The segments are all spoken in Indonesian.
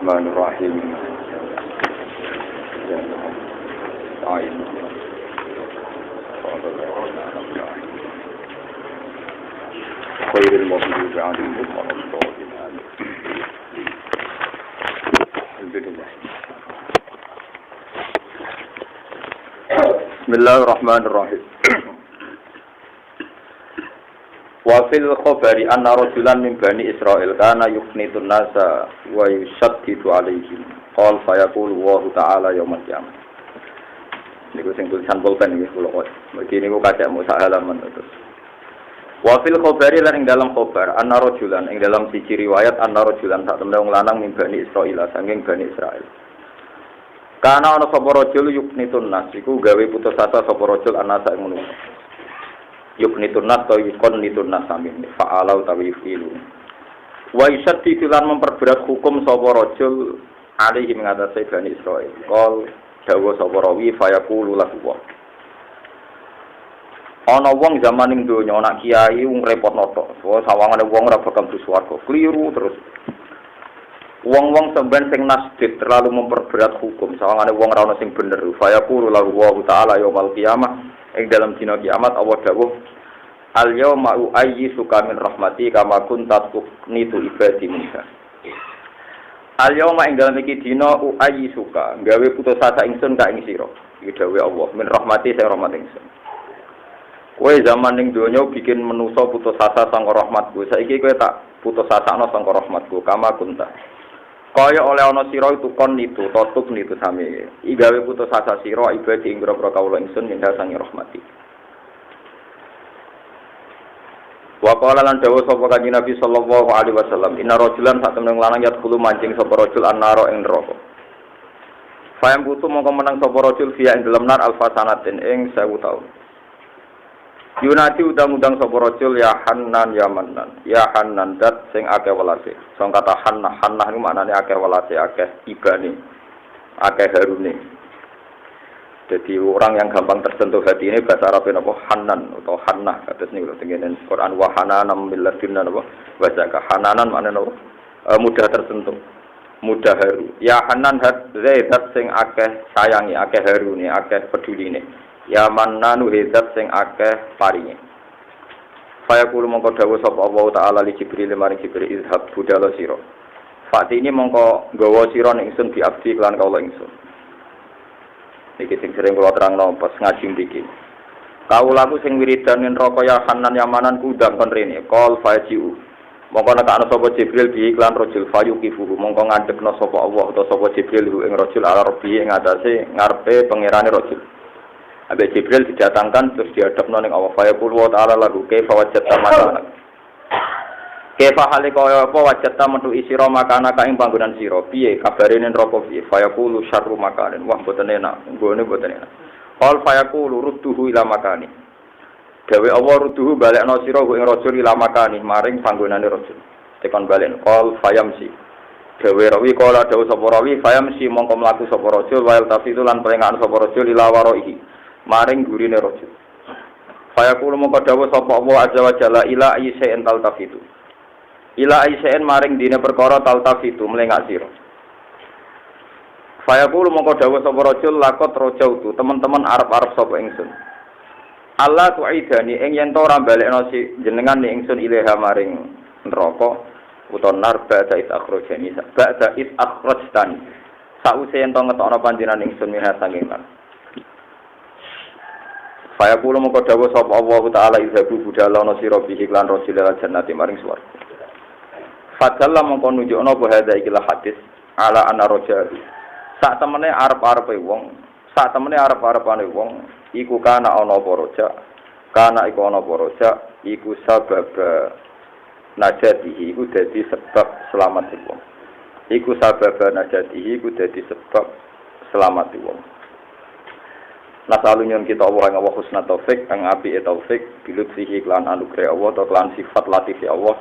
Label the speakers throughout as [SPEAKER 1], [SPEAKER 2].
[SPEAKER 1] Bismillahirrahmanirrahim. Khairul maghdubi 'alaihim waladdallin. Alhamdulillah. Bismillahirrahmanirrahim. Wa fil khabari anna rajulan min bani Israil kana yufnitun nasa wa yushaddidu alaihim. Qala fa yaqulu wa ta'ala yaumil qiyamah. Niku sing tulisan pulpen iki kula kok. Mergi niku kacak musa halaman terus. Wa fil khabari lan ing dalam khabar anna rajulan ing dalam siji riwayat anna rajulan sak temne wong lanang min bani Israil saking bani Israil. Kana ana sapa rajul yufnitun nas iku gawe putus asa sapa rajul anasa ing manungsa. Yuknitun nas atau yukonnitun nas amin fa'alau tawifilu wa yusaddidu lan memperberat hukum sapa rajul alaihi mengatasi Bani Israil qol dawa sapa rawi fayaqulu lahu ana wong zaman ning donya ana kiai wong repotno tok sawangane wong ora bakal mlebu swarga kliru terus wong-wong sampean sing nasdid terlalu memperberat hukum sawangane wong ora ana sing bener fayaqulu lahu wa ta'ala yaumil qiyamah ing dalam dina kiamat Allah dawuh al yauma uayyisuka min rahmati kama kunta tuqnitu ibadi minha. Al yauma ing dalam iki dina uayyisuka gawe putus asa ingsun ka ing sira. Iki dawuh Allah min rahmati sing rahmat ingsun. Kowe zaman ning donya bikin manusa putus asa sangka rahmatku. Saiki kowe tak putus asakno sangka rahmatku kama kunta. Kaya oleh ana sira itu kon itu totuk nitu sami. I gawe putus asa sira ibadi ing grobro kawula ingsun minha sangi rahmati. Wa qala lan dawuh sapa kanjeng Nabi sallallahu alaihi wasallam inna rajulan sak temene lanang yadkhulu mancing sapa rajul annara ing neraka. Fayam butuh mongko menang sapa rajul fiya ing dalem nar alfasanatin ing 1000 taun. Yunati udang-udang sapa rajul ya Hannan ya Mannan. Ya Hannan dat sing akeh welase. Sing kata Hannah niku maknane akeh welase, akeh ibane, akeh harune. Jadi orang yang gampang tersentuh hati ini bahasa Arab napa Hannan atau Hannah kados niku tengene Quran wa hananam billadina napa bahasa Hananan maknane napa mudah tersentuh, mudah haru. Ya Hannan zat sing akeh sayangi, akeh harune, akeh peduline. Ya Mannanu zat sing akeh paringe. Fayaqulu mongko dawuh sapa Allah taala li Jibril maring Jibril izhab budala sira. Fati ini mongko nggawa sira ning ingsun bi abdi lan kawula ingsun. Iki sing sering kula terangno pas ngaji mriki. Kaulaku sing wiridan neraka ya Hanan Yamanan kudang kon rene. Qol fajiu. Mongko nekakno sapa Jibril bi iklan rajul fayuqifu. Mongko ngadekno sapa Allah utawa sapa Jibril ing rajul ala rabbi ing atase ngarepe pangerane rajul. Abe Jibril didatangkan terus dihadapno ning Allah fayaqul wa ta'ala lahu kaifa wajadta makana. Kaifa halika apa wajadta metu isira makana ka ing panggonan sira. Piye kabare ning neraka piye? Fayaqulu syarru makanin. Wah boten enak, nggone boten enak. Qal fayaqulu rudduhu ila makani. Dawe Allah rudduhu balekno sira ing rajul ila makani maring panggonane rajul. Tekon balen. Qal fayamsi. Dawe rawi kala dawu sapa rawi fayamsi mongko mlaku sapa rajul wa tafidu lan perengan sapa rajul ila waraihi. Maring gurine rajul. Fayaqulu mongko dawuh sapa Allah azza wa jalla ila ayyi'in taltafitu. Ila ayyi'in maring dine perkara taltafitu mlengak sira. Fayaqulu mongko dawuh sapa rajul lakot rajautu teman-teman arep-arep sapa ingsun. Allah tu'idani ing yen to ora balekno jenengan ning ingsun ilaha maring neraka utawa nar ba'da it akhrajani ba'da it akhrajtani. Sause yen to ngetokno panjenengan ingsun minha sanging nar. Faya kula mongko dawuh sapa Allah taala izhabu budalana sira bihi lan rasul lan jannati maring swarga. Fadalla mongko nunjukno apa hadza iki hadis ala ana rajul. Sak temene arep-arepe wong, sak temene arep-arepane wong iku kana ana apa raja. Kana iku ana apa raja iku sabab najatihi iku dadi sebab selamat wong. Iku sabab najatihi iku dadi sebab selamat wong. Nasalunyon kita Allah yang Allah husna taufik, yang api taufik, bilutfihi klan anugerah Allah, atau klan sifat latifi Allah,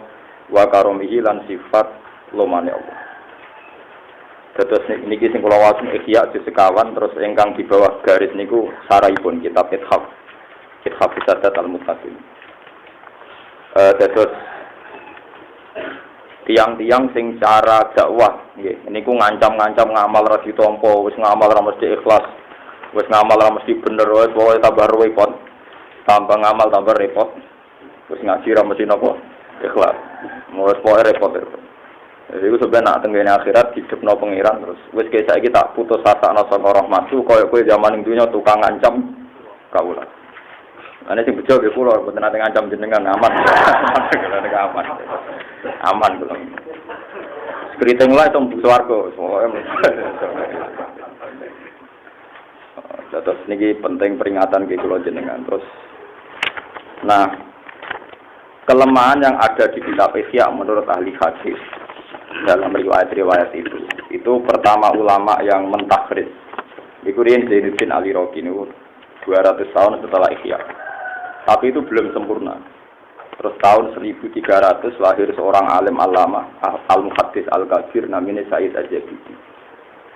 [SPEAKER 1] wa karomihi lan sifat lomane Allah. Terus niki sing kula waos Ihya juz sekawan, terus ingkang di bawah garis niku sarahipun kitab Ithaf Sadat al-Muttaqin. Terus tiang-tiang sing cara dakwah nggih niku ngancam-ngancam ngamal ra ditampa wis ngamal ra mesti ikhlas wis ngamal ra mesti bener wae pokoke tambah repot tambah ngamal tambah repot wis ngaji ra mesti napa ikhlas wis pokoke repot. Jadi itu sebenarnya tenggene akhirat hidupno pengiran terus wis kaya saiki tak putus asa ana saka rahmatku koyo kowe zaman ning dunya tukang ngancam kawula. Ane sing bejo nggih kula mboten nate ngancam jenengan aman. Aman. Aman kula. Skriting lah itu swarga semoga. Terus niki penting peringatan ke kula jenengan terus. Nah, kelemahan yang ada di kitab Ihya menurut ahli hadis dalam riwayat-riwayat itu pertama ulama yang mentakhrij. Dikurin Zainuddin Al-Iraqi niku 200 tahun setelah Ihya. Tapi itu belum sempurna. Terus tahun 1300 lahir seorang alim alama al-muhaddis al-kabir namanya Said Al-Jabidi.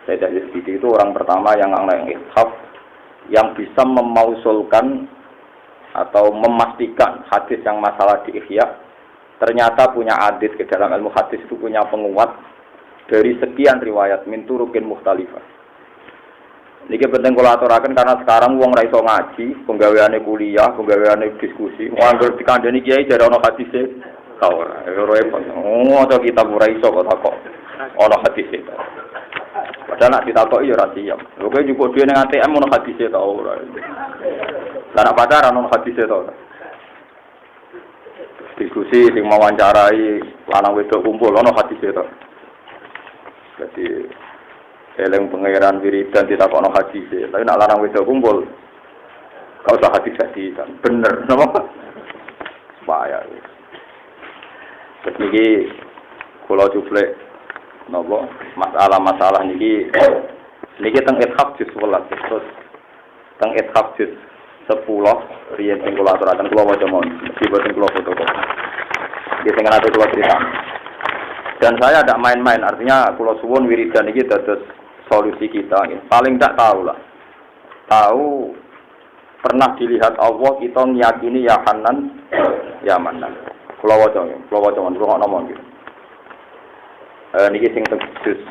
[SPEAKER 1] Said Al-Jabidi itu orang pertama yang ithaf yang bisa memausulkan atau memastikan hadis yang masalah di Ihya ternyata punya adit ke dalam ilmu hadis itu punya penguat dari sekian riwayat min turukin mukhtalifah. Niki penting kula aturaken karena sekarang wong ra iso ngaji, penggaweane kuliah, penggaweane diskusi. Wong anggere dikandani kiai jare ana hadise ta ora. Repot. Ngono kita ora iso kok takok. Ana hadise ta. Padahal nek ditakoki ya ra siap. Lho kowe nyukup dhewe ning ATM ana hadise ta ora. Lah nek pacaran ana hadise ta ora. Diskusi sing mewawancarai lanang wedok kumpul ana hadise ta. Jadi eleng pengeran wiridan ditakokno hadis. Tapi nek larang wedok kumpul kau usah hadis kan bener napa? Bahaya. Terus niki kula jublek napa masalah-masalah niki teng ithaf juz 11 terus teng ithaf juz 10 riyen sing kula aturaken kula waca mon iki boten kula fotokopi. Iki sing ana kula cerita. Dan saya tidak main-main artinya kula suwun wiridan iki dados solusi kita ini. Paling tidak tahu pernah dilihat Allah kita meyakini ya Hanan ya Manan. Kula waca ngomong gitu. Niki sing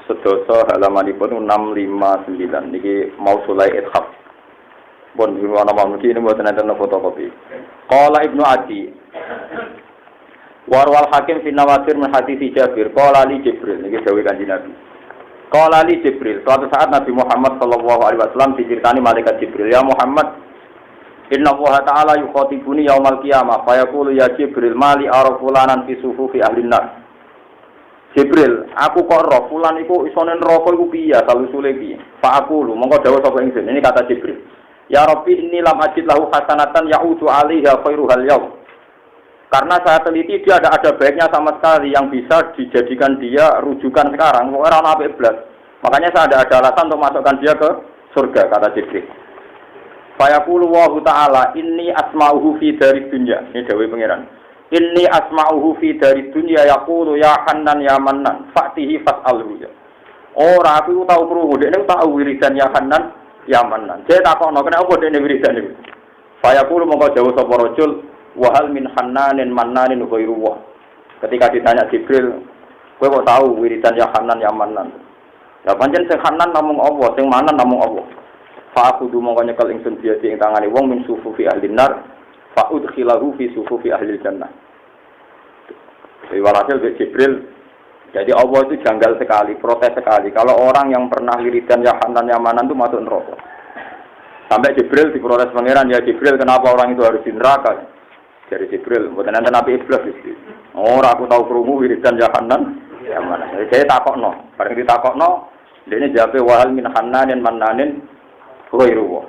[SPEAKER 1] sedoso halamanipun 659 niki Mausulai Ithaf. Pun ana mangki ini mboten enten fotokopi. Qala Ibnu Adi Warwal Hakim fi Nawatir min hadits Jabir qala li Jibril niki dawuh Kanjeng Nabi. Qala li Jibril, suatu saat Nabi Muhammad sallallahu alaihi wasallam diceritani malaikat Jibril, ya Muhammad, inna Allah ta'ala yukhatibuni yaumal qiyamah, fa yaqulu ya Jibril, mali ara fulanan fi sufufi ahli nar. Jibril, aku kok roh fulan iku isone neraka iku piye, salusule piye? Fa aqulu, mongko dawuh sapa ingsun, ini kata Jibril. Ya Rabbi, inni lam ajid lahu hasanatan ya'udu 'alaiha khairuhal yaum. Karena saya teliti dia ada baiknya sama sekali yang bisa dijadikan dia rujukan sekarang. Orang apik blas. Makanya saya ada alasan untuk masukkan dia ke surga kata Jibril. Fa yaqulu wa ta'ala inni asma'uhu fi dari dunya. Ini dawuh pangeran. Inni asma'uhu fi dari dunya yaqulu ya Hannan ya Mannan fa'tihi fas'alhu. Ora aku tahu krungu dekne tahu wiridan ya Hannan ya Mannan. Saya takokno kenapa dekne wiridan niku. Fa yaqulu mongko dawuh sapa rajul wahal min Hannanin Mannanin ghairuwah. Ketika ditanya Jibril, kowe kok tahu wiridan ya Hannan ya Mannan? Ya pancen sing Hannan namung Allah, sing Mannan namung Allah. Fa aku du mongko nyekel ingsun biasa ing tangane wong min sufufi ahli nar, fa udkhilahu fi sufufi ahli jannah. Walhasil Jibril, jadi Allah itu janggal sekali, protes sekali. Kalau orang yang pernah wiridan ya Hannan ya Mannan itu masuk neraka. Sampai Jibril diprotes pangeran, ya Jibril kenapa orang itu harus di neraka? Dari Jibril, bukan nanti Nabi Iblis itu. Orang aku tahu kerungu wiridan ya Hanan, ya mana? Jadi saya takokno, bareng ditakokno, dia ini jawab wahal min Hannanin Mannanin ghairuwah.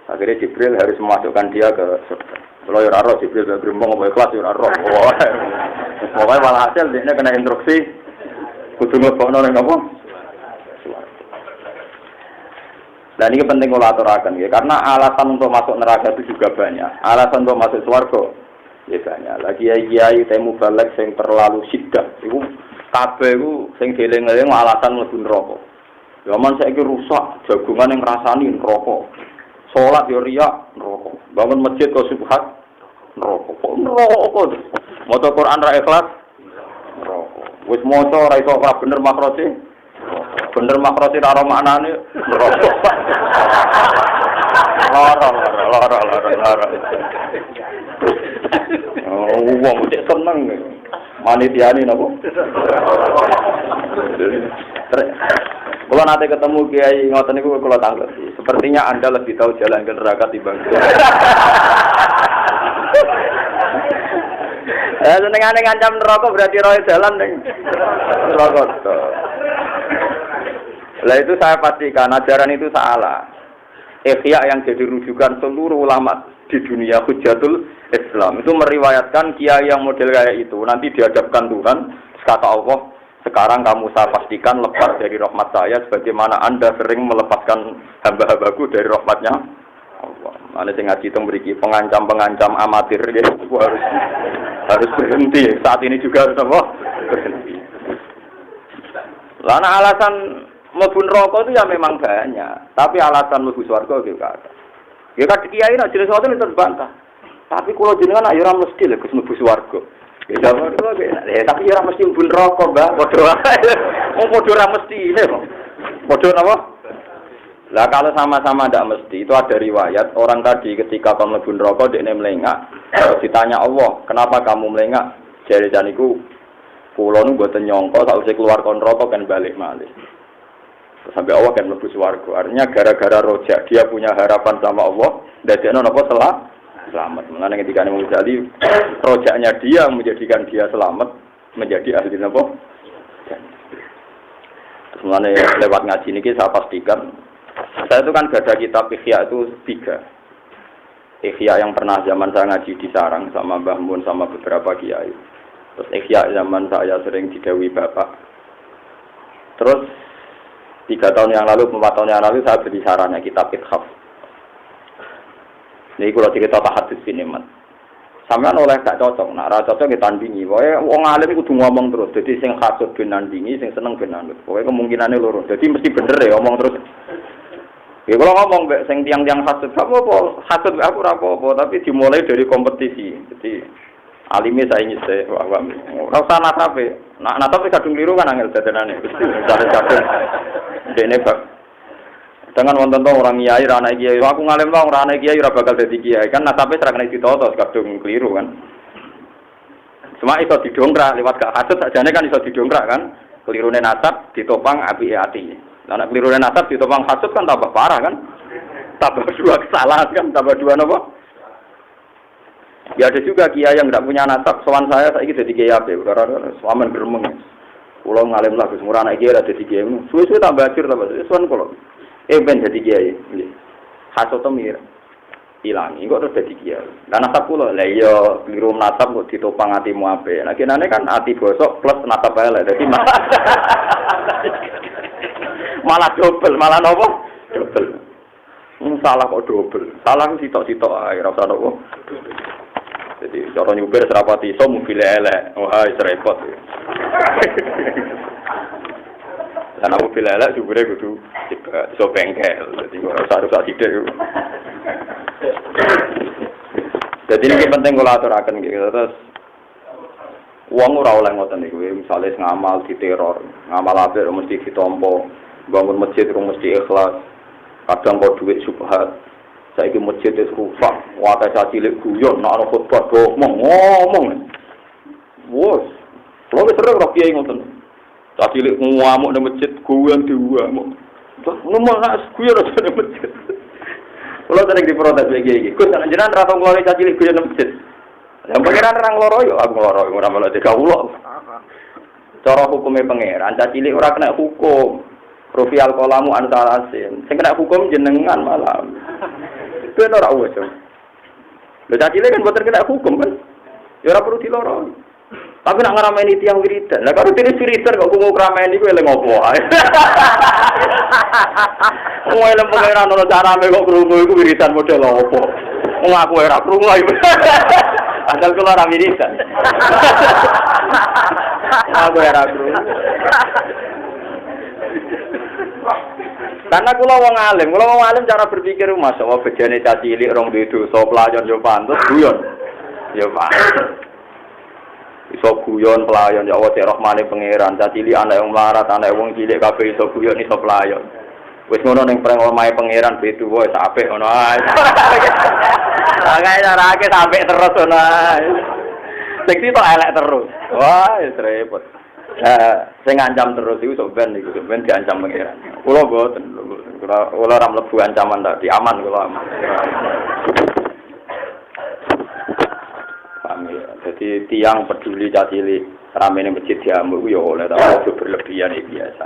[SPEAKER 1] Akhirnya Jibril harus memasukkan dia ke surga. Kalau ya roh Jibril bergembong apa ikhlas ya roh. Pokoknya malah hasil dia kena instruksi kudu nglebokno ning apa? Dan ini penting kalau aturakan ya, karena alasan untuk masuk neraka itu juga banyak. Alasan untuk masuk surga ya banyak. Lagi kiai temu balik yang terlalu siddah. Iku kabeh iku sing dieling-eling alasan mlebu neraka. Zaman saiki rusak, jagungan yang ngrasani neraka. Salat yo riya neraka. Bangun masjid kok subhat neraka. Kok neraka. Maca Quran ra ikhlas neraka. Wis maca ora iso ora bener makrose. Bener makrose ora maknane neraka. Lara. Oh, wong cek seneng. Manitiane napa? Kalau nanti ketemu kiai ngoten niku kula tanglet. Sepertinya Anda lebih tahu jalan ke neraka timbang saya. Senengane ngancam neraka berarti roe jalan ning neraka. Lah itu saya pastikan ajaran itu salah. Ihya yang jadi rujukan seluruh ulama di dunia Hujatul Islam itu meriwayatkan kiai yang model kayak itu nanti dihadapkan Tuhan, kata Allah, sekarang kamu saya pastikan lepas dari rahmat saya sebagaimana Anda sering melepaskan hamba-hambaku dari rahmatnya Allah. Mana sing ngaji teng mriki pengancam-pengancam amatir ya, harus berhenti. Saat ini juga harus apa? Berhenti. Lana alasan mlebu neraka itu ya memang banyak, tapi alasan mlebu swarga iki gak ada. Ya kan kiai nek jelas ngoten itu bantah. Tapi kalau jenengan ayo ora mesti lho Gus mlebu swarga. Ya jawab tapi ora mesti mlebu neraka, Mbak. Padha wae. Wong padha ora mesti ne kok. Padha napa? Lah kalau sama-sama ndak mesti, itu ada riwayat orang tadi ketika kamu mlebu neraka dekne melengak, ditanya Allah, "Kenapa kamu melengak?" Jare janiku kula nu mboten nyangka sakwise keluar kon neraka kan balik malih. Sampai Allah kan mlebu swarga. Artinya gara-gara rojak dia punya harapan sama Allah, dadekno napa selamat. Mulane ketika Imam Ghazali rojaknya dia menjadikan dia selamat menjadi ahli napa? Mulane lewat ngaji niki saya pastikan saya itu kan gada kitab Ihya itu 3. Ihya yang pernah zaman saya ngaji di Sarang sama Mbah Mun sama beberapa kiai. Terus Ihya zaman saya sering didhawuhi Bapak. Terus 3 tahun yang lalu, 4 tahun yang lalu saya beli sarannya kitab Ithaf. Ini kalau cerita tahadus ini, Mas. Sampean oleh gak cocok, nah ra cocok ditandingi. Pokoke wong alim kudu ngomong terus. Jadi sing hasud ben nandingi, sing seneng ben nandut. Pokoke kemungkinane loro. Jadi mesti bener ya ngomong terus. Ya kalau ngomong mbek sing tiang-tiang hasud, gak apa-apa. Hasud aku ora apa-apa, tapi dimulai dari kompetisi. Jadi alime saya nyise, wah ora usah nasabe. Nak nasabe kadung kliru kan angel dadanane. Kadang-kadang dene bak. Dengan wonten to orang kiai ra anak kiai, aku ngalem to ora anak kiai ora bakal dadi kiai. Kan nasabe serak nek ditoto kadung kliru kan. Cuma iso didongkrak lewat gak hasud sakjane kan iso didongkrak kan. Kelirune nasab ditopang apike ati. Lah nek kelirune nasab ditopang hasud kan tambah parah kan. Tambah 2 kesalahan kan, tambah 2 napa? Ya ada juga kiai yang tidak punya nasab, sowan saya saiki dadi kiai ape, karena suamen gremeng. Kula ngalem lah Gus murah anak kiai dadi kiai. Suwe-suwe tambah ajur tambah suwen kula. Ben dadi kiai. Nggih. Hasud temir. Ilangi kok terus dadi kiai. Lah nasab kula, lah iya kliru nasab kok ditopang atimu ape. Lah kenane kan ati bosok plus nasab elek. Dadi malah dobel, malah napa? Dobel. Salah kok dobel. Salah sitok-sitok ae ora usah napa. Jadi cara nyupir serapati iso mobil elek. Wah, repot. Lah nek mobil elek supire kudu iso bengkel. Dadi ora usah rusak sithik. Jadi ini penting kula aturaken gitu. Terus wong ora oleh ngoten niku, misale ngamal diteror, ngamal apik mesti ditampa, bangun masjid mesti ikhlas. Kadang kok duit subhat. Saiki masjid wis rusak, wae cilik guyon nek ana khotbah ngomong. Wes, lho wis sering ora kiai ngoten. Cilik ngamuk nang masjid guyon diuamuk. Wah, ngomong nek guyon ora nang masjid. Kalau sering diprotes lagi iki, Gus jenengan ra tau nglawi cilik guyon nang masjid. Lah pangeran ra ngloro yo, aku ngloro ora malah dikawula. Cara hukume pangeran, cilik ora kena hukum. Rufial kolamu antar asin. Sing kena hukum jenengan malah. Ben ora uwes. Lho cacile kan boten kena hukum kan. Ya ora perlu diloro. Tapi nak ngarameni tiyang wiridan. Lah karo dene wiridan kok kumu krameni kuwi eling opo ae. Wong eling pengeran ono carane kok krungu iku wiridan model opo. Wong aku ora krungu ae. Asal kula ora wiridan. Aku ora krungu. Karena kula wong alim cara berpikir masyaallah bejane cilik rong duwe dosa pelayon yo pantes guyon. Ya Pak. Iso iso guyon pelayon ya Allah cek rahmane pangeran cacili anak yang melarat anak wong cilik kabeh iso guyon iso pelayon wis ngono ning preng omahe pangeran betu wae apik ngono ae angane carake apik terus ngono ae sing tok elek terus wah wis repot sing ngancam terus iku sok ben diancam pangeran kula mboten kula ora mlebu ancaman tadi aman kula aman. Jadi tiang peduli cacili ramene masjid diamuk ya oleh tapi aja berlebihan iki biasa.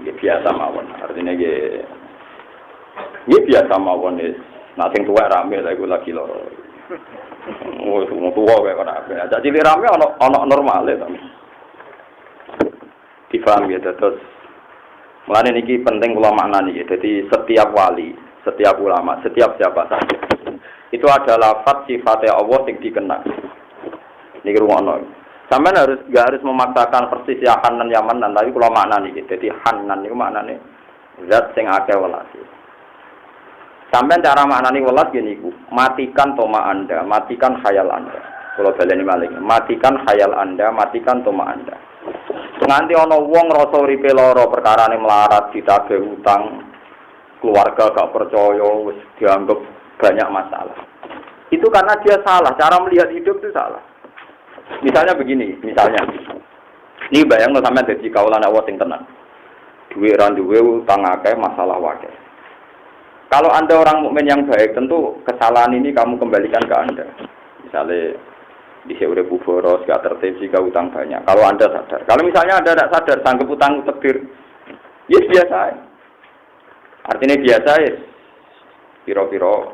[SPEAKER 1] Iki biasa mawon. Artinya iki biasa mawon wis. Nah sing tuwek rame lha iku lagi lho. Oh, tuwa kaya ora. Cacili rame ana normale to. Difaham ya terus. Mulane niki penting kula maknani ya. Jadi setiap wali, setiap ulama, setiap siapa saja itu ada lafaz sifatnya Allah yang dikenal. Ini rumono. Sampai nggak harus memaksakan persis ya Hanan ya Manan, tapi kalau makna nih, jadi Hanan itu maknanya zat sing akeh welas. Sampai cara makna nih welas gini ku, matikan toma anda, matikan khayal anda. Kalau baleni maling, matikan khayal anda, matikan toma anda. Nganti ono wong rasa uripe lara perkarane melarat ditagih utang, keluarga gak percaya, wis dianggap banyak masalah. Itu karena dia salah, cara melihat hidup itu salah. Misalnya begini, ini bayang lo sampai jadi kaulan Allah sing tenan. Duwe randuwe utang akeh masalah wakeh. Kalau Anda orang mukmin yang baik, tentu kesalahan ini kamu kembalikan ke Anda. Misalnya di seure boros, gak tertib jika utang banyak. Kalau Anda sadar, kalau misalnya Anda tidak sadar, sanggup utang takdir, yes biasa. Artinya biasa ya. Piro-piro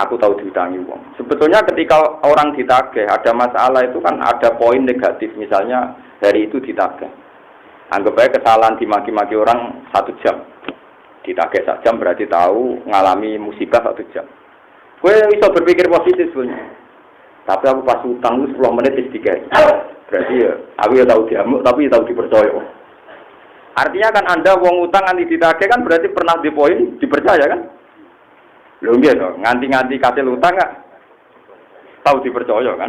[SPEAKER 1] aku tahu diutangi uang. Sebetulnya ketika orang ditagih ada masalah itu kan ada poin negatif. Misalnya hari itu ditagih. Anggap aja kesalahan dimaki-maki orang 1 jam. Ditagih 1 jam berarti tahu ngalami musibah 1 jam. Gue bisa berpikir positif sebenarnya. Tapi aku pas utang 10 menit digawe. Berarti ya aku ya tahu diamuk tapi tahu dipercaya. Artinya kan Anda wong utang nanti ditagih kan berarti pernah di poin dipercaya kan? Lho nggih to, nganti-nganti katil utang enggak tahu dipercaya kan?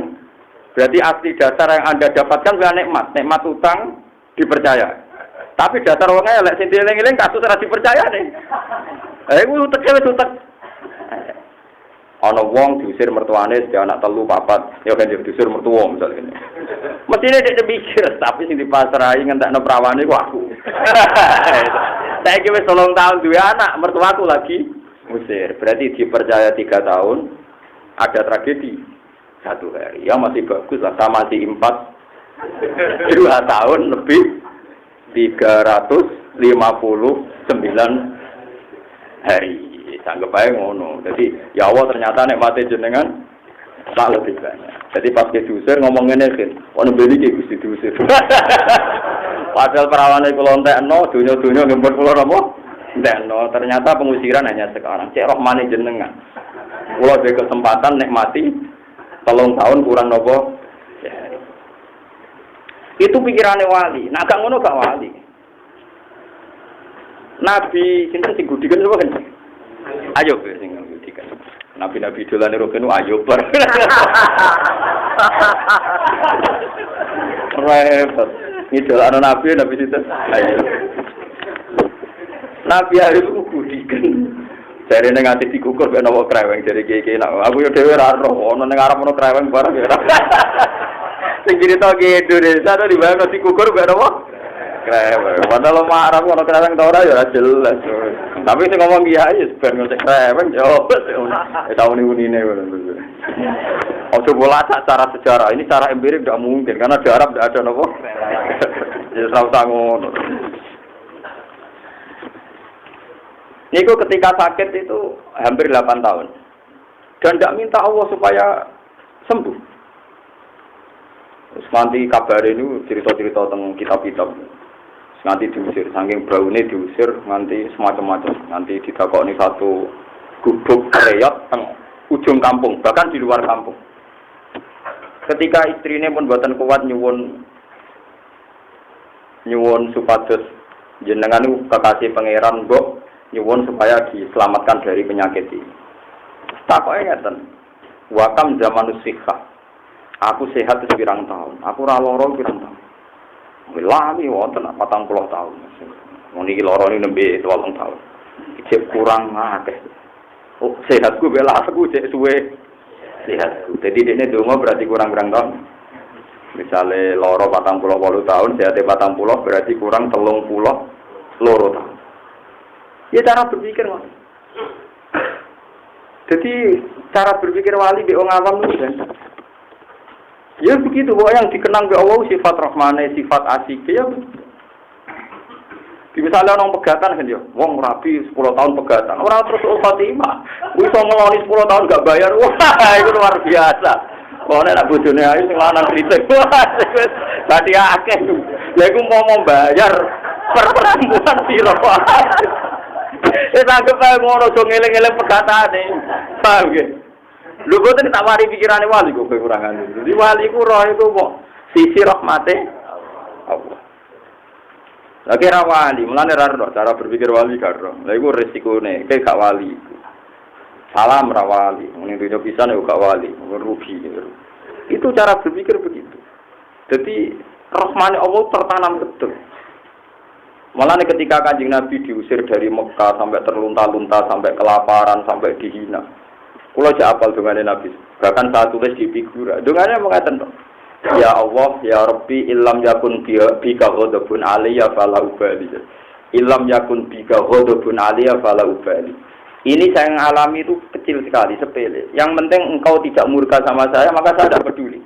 [SPEAKER 1] Berarti asli dasar yang Anda dapatkan adalah nikmat utang dipercaya. Tapi dasar wong elek sing dieling-eling kasus ora dipercaya nih. Iku utek wis utek. Ana wong diusir mertuane sing anak 3 4, ya kan diusir mertua misalnya ngene. Mestine nek mikir, tapi sing dipasrahi ngentekno prawane ku aku. Saiki wis 3 tahun duwe anak, mertuaku lagi musir, berarti dipercaya 3 tahun ada tragedi 1 hari. Ya masih bagus lah, sama masih 2 tahun lebih 359 hari. Sanggep ae ngono. Jadi ya Allah ternyata nek mati jenengan tak lebih banyak. Jadi pas diusir ngomong ngene kan, ono beli iki Gusti diusir. Padahal perawane kula entekno donya-donya ngempet kula napa? Dan ternyata pengusiran hanya sekarang. Cek rohmane jenengan. Kula duwe kesempatan nikmati 3 tahun kurang nopo. Ya. Itu pikirane wali. Nah gak ngono gak wali. Nabi sinten sing gudikan sapa kan? Ayo sing gudikan. Nabi-nabi dolane roken ayo bar. Repot. Ngidolane nabi sinten? Ayo. Nabi Ayub itu gudikan. Dari nengati dikukur ben ana kreweng dari kiye-kiye nak. Aku yo dhewe ora roh ana ning arep ana kreweng barang ya. Sing cerita ki Indonesia to dibayang dikukur ben apa? Kreweng. Padahal marah ana kreweng ta ora ya ora jelas. Tapi sing ngomong kiai ben ngecek kreweng yo. Tahu unine ngono. Ojo bola secara sejarah. Ini cara empirik tidak mungkin karena di Arab tidak ada napa. Ya ora ngono. Niku ketika sakit itu hampir 8 tahun. Dan tidak minta Allah supaya sembuh. Terus nanti kabar ini cerita-cerita tentang kitab-kitab. Nanti diusir, saking braune diusir, nanti semacam-macam. Nanti didakoni satu gubuk reyot teng ujung kampung, bahkan di luar kampung. Ketika istrinya pun buatan kuat nyuwun supados jenengan kekasih pangeran mbok nyuwun supaya diselamatkan dari penyakit ini. Takoke ngeten. Wakam zaman usikha. Aku sehat wis pirang tahun. Aku ora lara pirang tahun. Lali wonten 40 tahun. Mun iki lara iki nembe 8 tahun. Cek kurang akeh. Oh, sehatku bela aku cek suwe. Sehatku. Jadi dekne donga berarti kurang tahun. Misale lara 48 tahun, sehate 40 berarti kurang 32 tahun. Ya cara berpikir, Mas. Jadi cara berpikir wali be wong awam itu kan. Ya begitu, bahwa yang dikenang be Allah sifat rahmane, sifat asik ya. Misalnya orang pegatan kan ya, wong rapi 10 tahun pegatan, orang terus Fatimah, bisa ngeloni 10 tahun gak bayar, wah itu luar biasa. Kalau nak bojone ayu sing lanang kritik, tadi akeh. Lha iku mau bayar per perempuan piro. Wis anggap ae ngono aja ngeling-eling pegatane. Paham nggih? Lho boten tak mari pikirane wali kok kekurangan. Jadi wali ku roh iku kok sisi rahmate Allah. Lah kira wali, mulane ra roh cara berpikir wali karo. Lah iku resikone, kayak gak wali. Salam ra wali, muni dunya pisan yo gak wali, rugi. Itu cara berpikir begitu. Jadi rahmane Allah tertanam betul. Malah ketika Kanjeng Nabi diusir dari Mekah sampai terlunta-lunta, sampai kelaparan, sampai dihina. Kula jak apal dongane Nabi. Bahkan saya tulis di figura. Dongane mengatakan, "Ya Allah, ya Rabbi, illam yakun bika ghadabun alayya fala ubali." Illam yakun bika ghadabun alayya fala ubali. Ini saya yang alami itu kecil sekali, sepele. Yang penting engkau tidak murka sama saya, maka saya tidak peduli.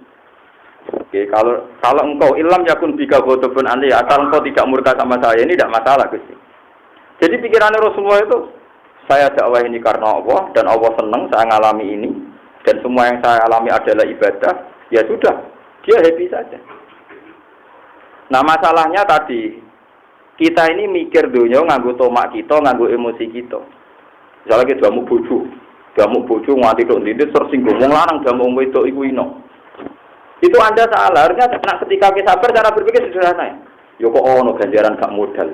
[SPEAKER 1] Oke, kalau engkau ilham yakun bika ghadabun alayya, asal engkau tidak murka sama saya, ini tidak masalah, Gusti. Jadi pikirannya Rasulullah itu, saya dakwah ini karena Allah dan Allah senang saya ngalami ini dan semua yang saya alami adalah ibadah, ya sudah, dia happy saja. Nah, masalahnya tadi kita ini mikir dunia nganggo tomak kita, nganggo emosi kita. Misalnya kita jamu bojo nganti tok ndit tersinggung wong lanang jamu wong wedok iku ino. Itu Anda salah. Harusnya ketika kita sabar cara berpikir sederhana. Ya kok ono ganjaran gak modal.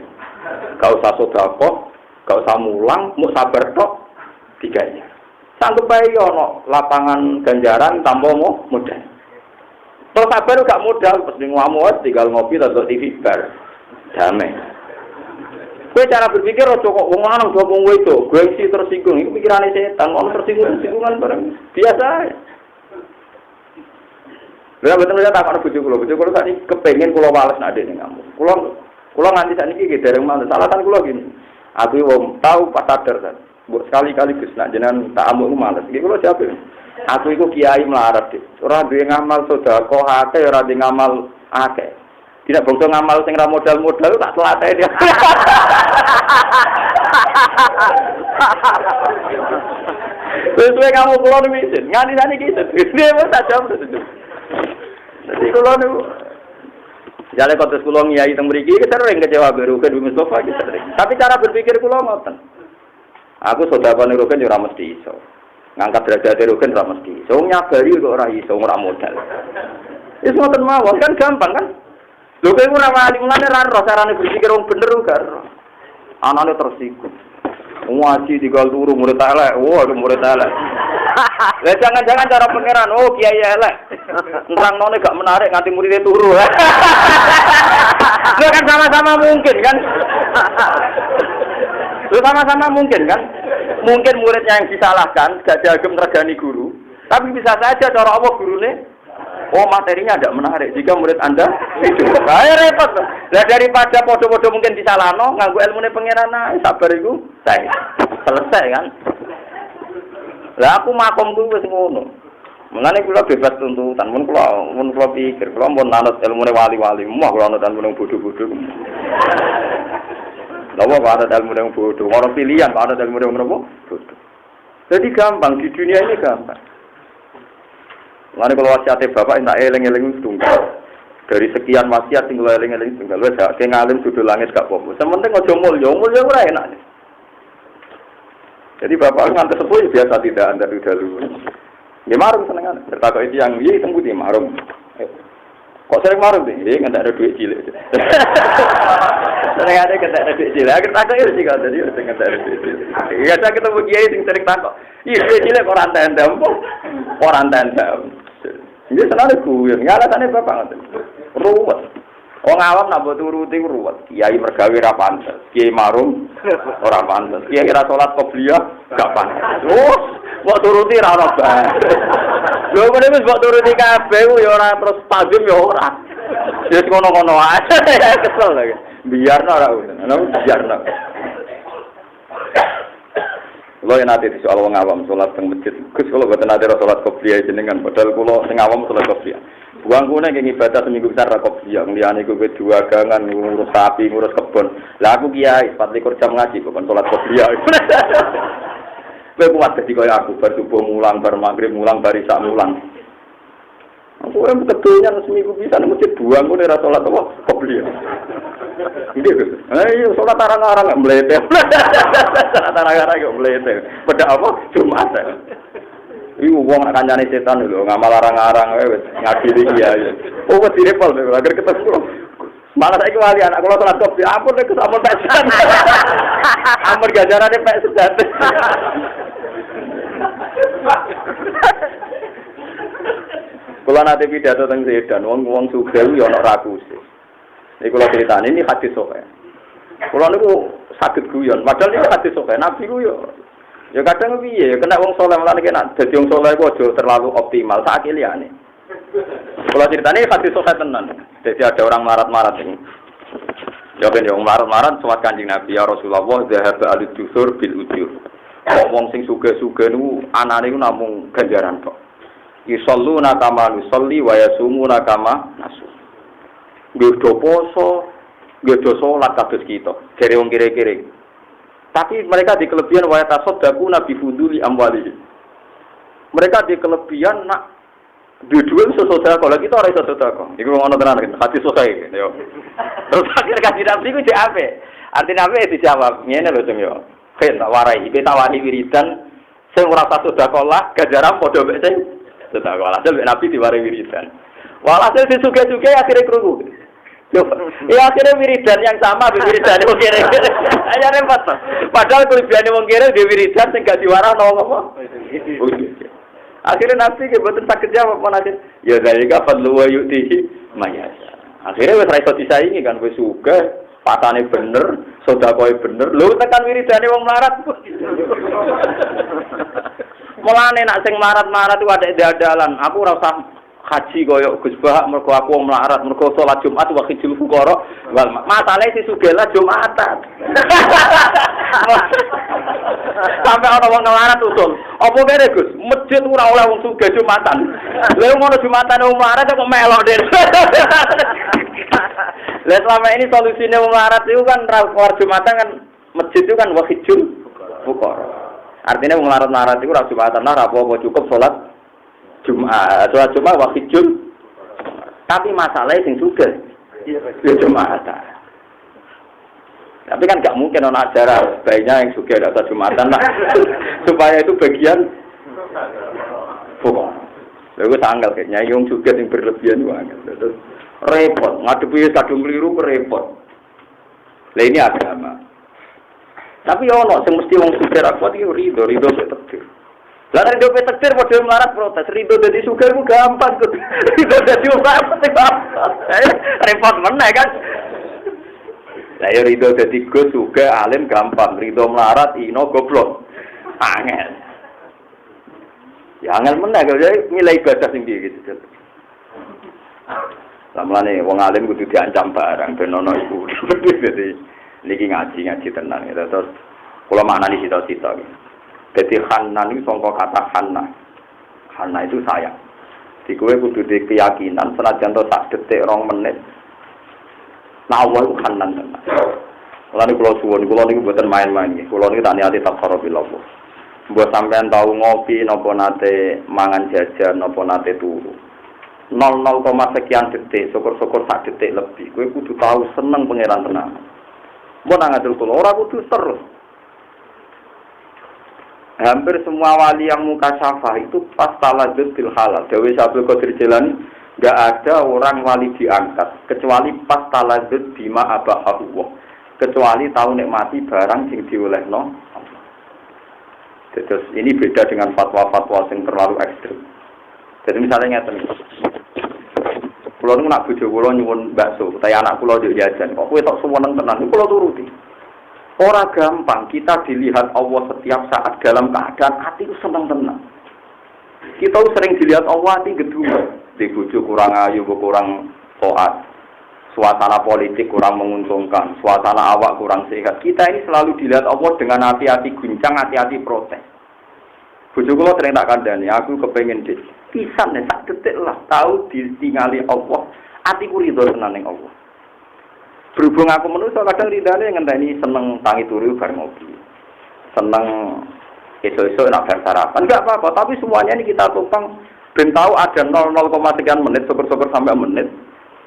[SPEAKER 1] Gak usah sedekah, gak usah mulang, mau sabar tok digaya. Sanggup bae ono lapangan ganjaran tanpa modal. Terus sabar gak modal, terus ngamu tinggal ngopi atau TV bar. Damai. Kowe cara berpikir aja kok wong lanang do wong wedok, gengsi tersinggung. Iku pikirane setan, ono tersinggungan bareng biasa. Lha betul ya tak ana bojo kula tadi kepengin kula wales nak dene kamu. Kula nganti sakniki nggih dereng males. Alasan kula gini. Aku wong tahu pas sadar kan. Mbok sekali-kali Gus nak jenengan tak amuk males. Iki kula jawab. Aku iku kiai melarat. Ora duwe ngamal sedekah akeh, ora duwe ngamal akeh. Tidak bangsa ngamal sing ra modal-modal tak telatih dia. Wis kamu kula niku nganti sakniki iki. Wis tak jawab. Jadi kalau nu, jalan konteks kulo ngiyai teng mriki sering kecewa baru ke Dwi Mustafa sering. Tapi cara berpikir kulo ngoten. Aku sedekah niku kan ora mesti iso. Ngangkat derajat rugen ora mesti iso. Nyabari kok ora iso ora modal. Wis ngoten mawon kan gampang kan. Lho kowe ora wali mulane ra ro carane berpikir wong bener kok. Anane tersinggung. Ngaji tinggal turu murid elek. Wah, murid elek. Lah jangan-jangan cara pangeran, oh kiai elek. Nerangno gak menarik nganti muridnya turu. Lah kan sama-sama mungkin kan? Sama-sama mungkin kan? Mungkin muridnya yang disalahkan, gak diagem regani guru. Tapi bisa saja cara Allah gurune, oh materinya tidak menarik. Jika murid Anda itu, repot. Lah daripada podo-podo mungkin disalahno, nganggo ilmune pangeran, sabar iku saya selesai kan? Lah aku makomku wis ngono. Mulane kula bebas tuntutan, mun kula pikir, kula mun manut ilmune wali-wali, mah kula anut ilmune bodho-bodho. Lha kok anut ilmune bodho, ora pilihan anut ilmune ngono bodho. Jadi gampang di dunia ini gampang. Mulane kalau wasiate bapak tak eling-eling tunggal. Dari sekian wasiat sing kula eling-eling tunggal, wis gak ngalim dudu langit gak apa-apa. Sementing aja mulya ora enak. Jadi bapak ngantar sepuh biasa tidak anda dulu. Ya marung senengan. Bertakok itu yang iya tunggu di marung. Kok sering marung sih? Iya nggak ada duit cilik. Sering ada nggak ada duit cilik. Akhir takok itu sih kalau tadi nggak ada duit cilik. Iya saya ketemu kiai sing sering takok. Iya duit cilik orang tendam, orang tendam. Ini senane guyon, ngalasane bapak ngoten. Ruwet. Wong awam nak mbok turuti ruwet. Kiai mergawe ra pantes, kiai marung ora pantes. Kiai kira salat qobliyah gak pantes. Oh, mbok turuti ra ono bae. Lho kene wis mbok turuti kabeh ya ora terus tajim ya ora. Wis kono-kono ae. Kesel lagi. Biarno ora ngono. Biarno. Kalau yang nanti soal wong awam sholat teng masjid, Gus kalau buat nanti sholat qobliyah jenengan, padahal kalau sing awam sholat qobliyah. Buang kuna yang ibadah seminggu besar qobliyah, ngliane iku dua gangan ngurus sapi, ngurus kebon. Lah aku kiai 24 jam ngaji bukan sholat qobliyah. Kowe kuat dadi kaya aku, bar subuh mulang, bar magrib mulang, bar isya mulang. Aku ora kedunya seminggu bisa nang masjid buang kuna ora sholat apa qobliyah. Gitu. Ayo sholat arang-arang enggak mlete. Sholat arang-arang enggak mlete. Pada apa? Jumat. Iku wong nak kancane setan lho, ngamal arang-arang wis ngadili kiai. Oh wis direpol agar ketemu. Malah saiki wali anak kula sholat kopi, ampun nek ampun tak sedan. Ampun gajarane pek sedan. Kula nate pidato teng sedan, wong sugih yo ana rakuse. Ini kalau ceritanya ini hadis sahih. Kalau niku sakit guyon, padahal ini hadis sahih. Nabi ku yo, ya kadang piye, kena wong saleh malah kena. Dadi wong saleh ku aja terlalu optimal. Sak liyane. Kalau ceritanya hadis sahih tenan. Jadi ada orang marat-marat ini. Ya ben wong marat-marat suwat Kanjeng Nabi ya Rasulullah zahaba al-jusur bil ujur. Wong sing sugih-sugih niku anane ku namung ganjaran tok. Yusalluna kama nusalli wa yasumuna kama nasu. Nggih poso, nggih salat kados kita. Jere wong kire-kire. Tapi mereka di kelebihan wa tasaddaqu nabi fuduli amwali. Mereka di kelebihan nak duwe sedekah kalau kita ora iso sedekah. Iku ngono tenan hati sosai yo. Terus akhir kaji nabi ku jek ape? Artine ape dijawab. Ngene lho Jeng yo. Ken tak warai, kita wani wiridan sing ora usah sedekah ganjaran padha mek sing sedekah. Walhasil nabi diwarai wiridan. Walhasil disuge-suge akhirnya krungu. Ya akhirnya wiridan yang sama wiridan wong kere. Ayo repot. Padahal kelebihane wong kere di wiridan sing gak diwarano apa. Akhirnya nabi ki mboten saged jawab menawa ya zalika fadlu wa yu'tihi mayasa. Akhirnya wis ra iso disaingi kan wis sugih, patane bener, sedekahe bener. Lho tekan wiridane wong melarat. Mulane nek sing marat-marat iku ada dadalan, aku ora usah haji koyo Gus Bah mergo aku wong melarat, mergo salat Jumat wa khijul fuqara. Wal masalahe si sugih lah Jumatan. Sampai ana wong melarat usul. Apa kene Gus? Masjid ora oleh wong sugih Jumatan. Lha ngono Jumatan wong melarat kok melok den. Lah selama ini solusinya wong melarat itu kan war Jumatan kan masjid itu kan wa khijul fuqara. Artinya wong melarat-melarat itu ora Jumatan lah apa cukup salat Jumat, sholat Jumat waktu Jum. Tapi masalahnya sing sugih. Ya Jumatan. Tapi kan nggak mungkin orang acara baiknya yang sugih atau Jumatan lah. Supaya itu bagian pokok. Lalu tanggal kayaknya yang sugih yang berlebihan banget. Repot, ngadepi kadung keliru repot. Lah ini agama. Tapi ya ono sing mesti wong sugih ra kuat iki rido takdir. Lah nek dhewe takdir padha melarat protes, rido dadi sugih ku gampang kok. Rido dadi melarat gampang. Repot meneh kan. Lah ya rido dadi Gus sugih alim gampang, rido melarat ino goblok. Angel. Ya angel meneh kok nilai ibadah sing piye gitu. Lamane wong alim kudu diancam barang ben ono iku. Dadi niki ngaji tenan ya. Terus kula maknani cita-cita iki. Jadi Hanan itu sangka kata Hanna. Hanna itu sayang. Di kowe kudu duwe keyakinan senajan to sak detik 2 menit. Nah, Allah itu Hanan tenan. Lan kula suwun, kula niku mboten main-main nggih. Kula niku tak niati takfaro billah. Mbok sampean tau ngopi napa nate mangan jajan napa nate turu. 0,0 sekian detik, syukur-syukur sak detik lebih. Kowe kudu tahu seneng pangeran tenan. Mbok nang ngatur kula ora kudu terus. Hampir semua wali yang mukasyafah itu pas taladzud bil halal. Dewi Syabul Qadir Jilani, enggak ada orang wali diangkat kecuali pas taladzud bima abahullah. Kecuali tahu nikmati barang sing diolehno. Terus ini beda dengan fatwa-fatwa yang terlalu ekstrem. Jadi misalnya ngeten. Kula niku nak bojo kula nyuwun bakso, utawa anak kula yo jajan, kok kowe tok suweneng tenan, kula turuti. Ora gampang kita dilihat Allah setiap saat dalam keadaan hati itu senang tenang. Kita sering dilihat Allah hati gedung, di bojo kurang ayu, kurang taat. Suasana politik kurang menguntungkan, suasana awak kurang sehat. Kita ini selalu dilihat Allah dengan hati-hati guncang, hati-hati protes. Bojo kula sering tak kandhani, aku kepengin dik. Pisan nek sak detik lah tahu ditingali Allah. Atiku ridho tenan ning Allah. Berhubung aku manusa kadang ridane ngenteni seneng tangi turu bar ngopi. Seneng esuk-esuk nak bar sarapan. Enggak apa-apa, tapi semuanya ini kita topang ben tahu ada 0,3 menit, syukur-syukur sampai menit.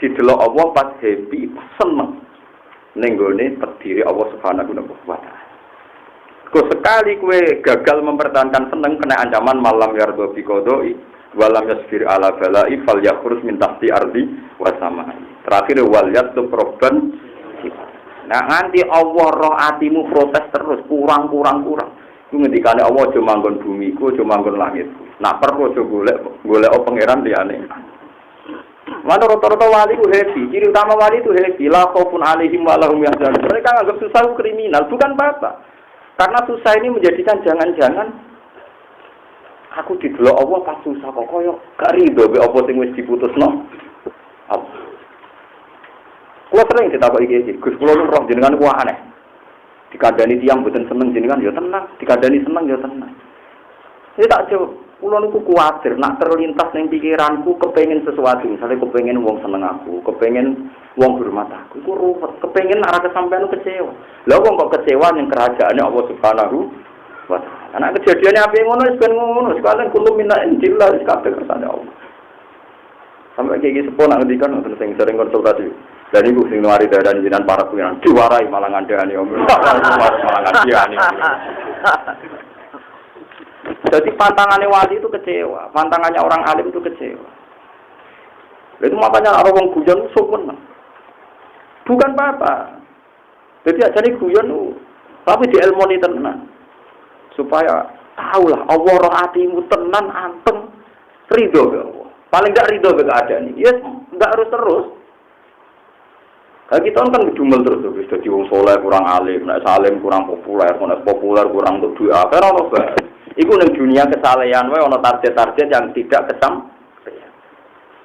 [SPEAKER 1] Didelok Allah pas happy, pas seneng. Ning gone terdiri Allah Subhanahu wa taala. Kok sekali kue gagal mempertahankan seneng kena ancaman malam yardo bi qodoi walam yasfir ala balai fal yakhrus min tahti ardi wa samai. Terakhir wal yatub robban. Nah nganti Allah roh atimu protes terus kurang. Ku ngendikane Allah aja manggon bumi ku, aja manggon langit. Nak perlu aja golek pangeran liyane. Mana rata-rata wali itu happy, ciri utama wali itu happy. La khaufun alaihim wa lahum yahzanun. Mereka anggap susah itu kriminal, bukan apa. Karena susah ini menjadikan jangan-jangan aku didelok Allah pas susah kok koyo gak rido be apa sing wis diputusno. Kulo sering ditakoki iki, Gus kulo nu roh jenengan ku aneh. Dikandani tiyang mboten seneng jenengan ya tenang, dikandani seneng ya tenang. Ini tak jauh. Kulo niku kuwatir nak terlintas ning pikiranku kepengin sesuatu, misalnya kepengin wong seneng aku, kepengin wong hormat aku, iku ruwet, kepengin arah kesampean kecewa. Lah wong kok kecewa ning kerajaane Allah Subhanahu wa taala. Anak kejadiane ape ngono wis ben ngono, sekalian kulo minta injil lah kabeh kersane Allah. Sampai kayak gitu sepon nak ngendikan ngoten sing sering konsultasi. Dan iku sing nuari dadan jinan para kuwinan diwarai malah ngandhani om. Malah ngandhani. Jadi pantangannya wali itu kecewa, pantangannya orang alim itu kecewa. Itu makanya orang guyon sopan, bukan apa-apa. Jadi aja nih guyon, tapi di ilmu ini tenan, supaya tahulah Allah roh hatimu tenan anteng, ridho ke Allah. Paling tidak ridho ke keadaan ini, ya nggak harus terus. Kalau kita kan ngedumel terus, jadi wong soleh kurang alim, nek salim kurang populer, nek populer kurang untuk doa, karena apa? Iku ning dunia kesalehan wae ana target-target yang tidak kesampaian.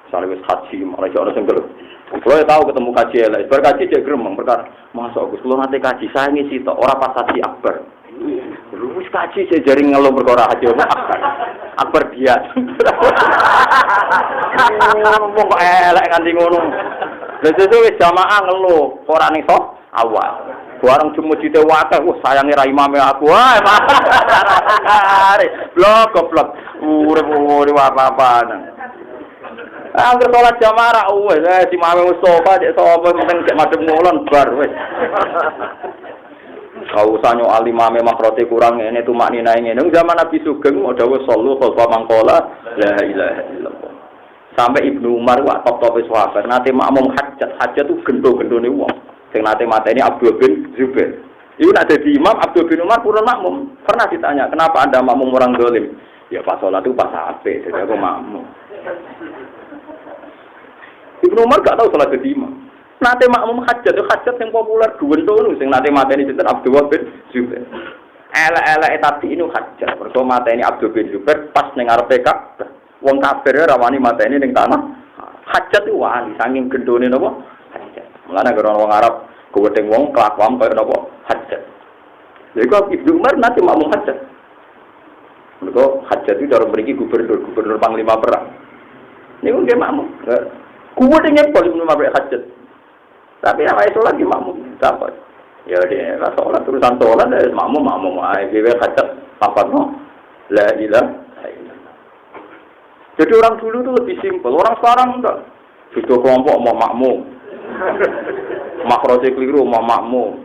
[SPEAKER 1] Misalnya wis haji, malah ana sing gelem. Kulo tau ketemu kaji elek, bar kaji cek gremeng perkara. Masuk Gus, kulo nate kaji saya ngisi tok ora pas haji akbar. Wis kaji saya jaring ngeluh perkara haji akbar. Akbar dia. Wong kok elek nganti ngono. Lah sesuk wis jamaah ngeluh, ora ning sok awal. Barang cuma cite wadah, sayangi ra imame aku. Wah, blok. Urip apa-apa. Angger salat jamaah wis si imame Mustofa cek sapa penting cek madhep ngulon bar wis. Kau usah nyok alimame makrote kurang ngene tumak ninae ngene. Zaman Nabi Sugeng mau dawuh sallu khalfa mangkola la ilaha illallah. Sampai Ibnu Umar wak top-top sahabat nate makmum hajat tuh gendo-gendone wong. Sing nate mateni Abdul bin Zubair. Iku nak dadi imam Abdul bin Umar purun makmum. Pernah ditanya, "Kenapa Anda makmum orang zalim?" Ya pas salat itu pas apik, jadi aku makmum. Ibnu Umar gak tahu salat dadi imam. Nate makmum hajat yang populer duwentono sing nate mateni sinten Abdul bin Zubair. Elek-elek tapi ini hajat. Mergo mateni Abdul bin Zubair pas ning ngarepe Ka'bah. Wong kafir ora wani mateni ning tanah. Hajat itu wani saking gendone napa? Hajat. Mulane karo wong Arab kuwedeng wong kelakuan kaya napa hajat. Lha iku Ibnu Umar nate makmum hajat. Mergo hajat itu cara mriki gubernur panglima perang. Niku nggih makmum. Kuwedeng nyepol Ibnu Umar hajat. Tapi awake salat di makmum dapat. Ya dia la salat terusan salat makmum ae dhewe hajat apa no? La ilaha illallah. Jadi orang dulu itu lebih simpel, orang sekarang enggak. Sudah kelompok mau makmum. Makroje keliru mau makmum.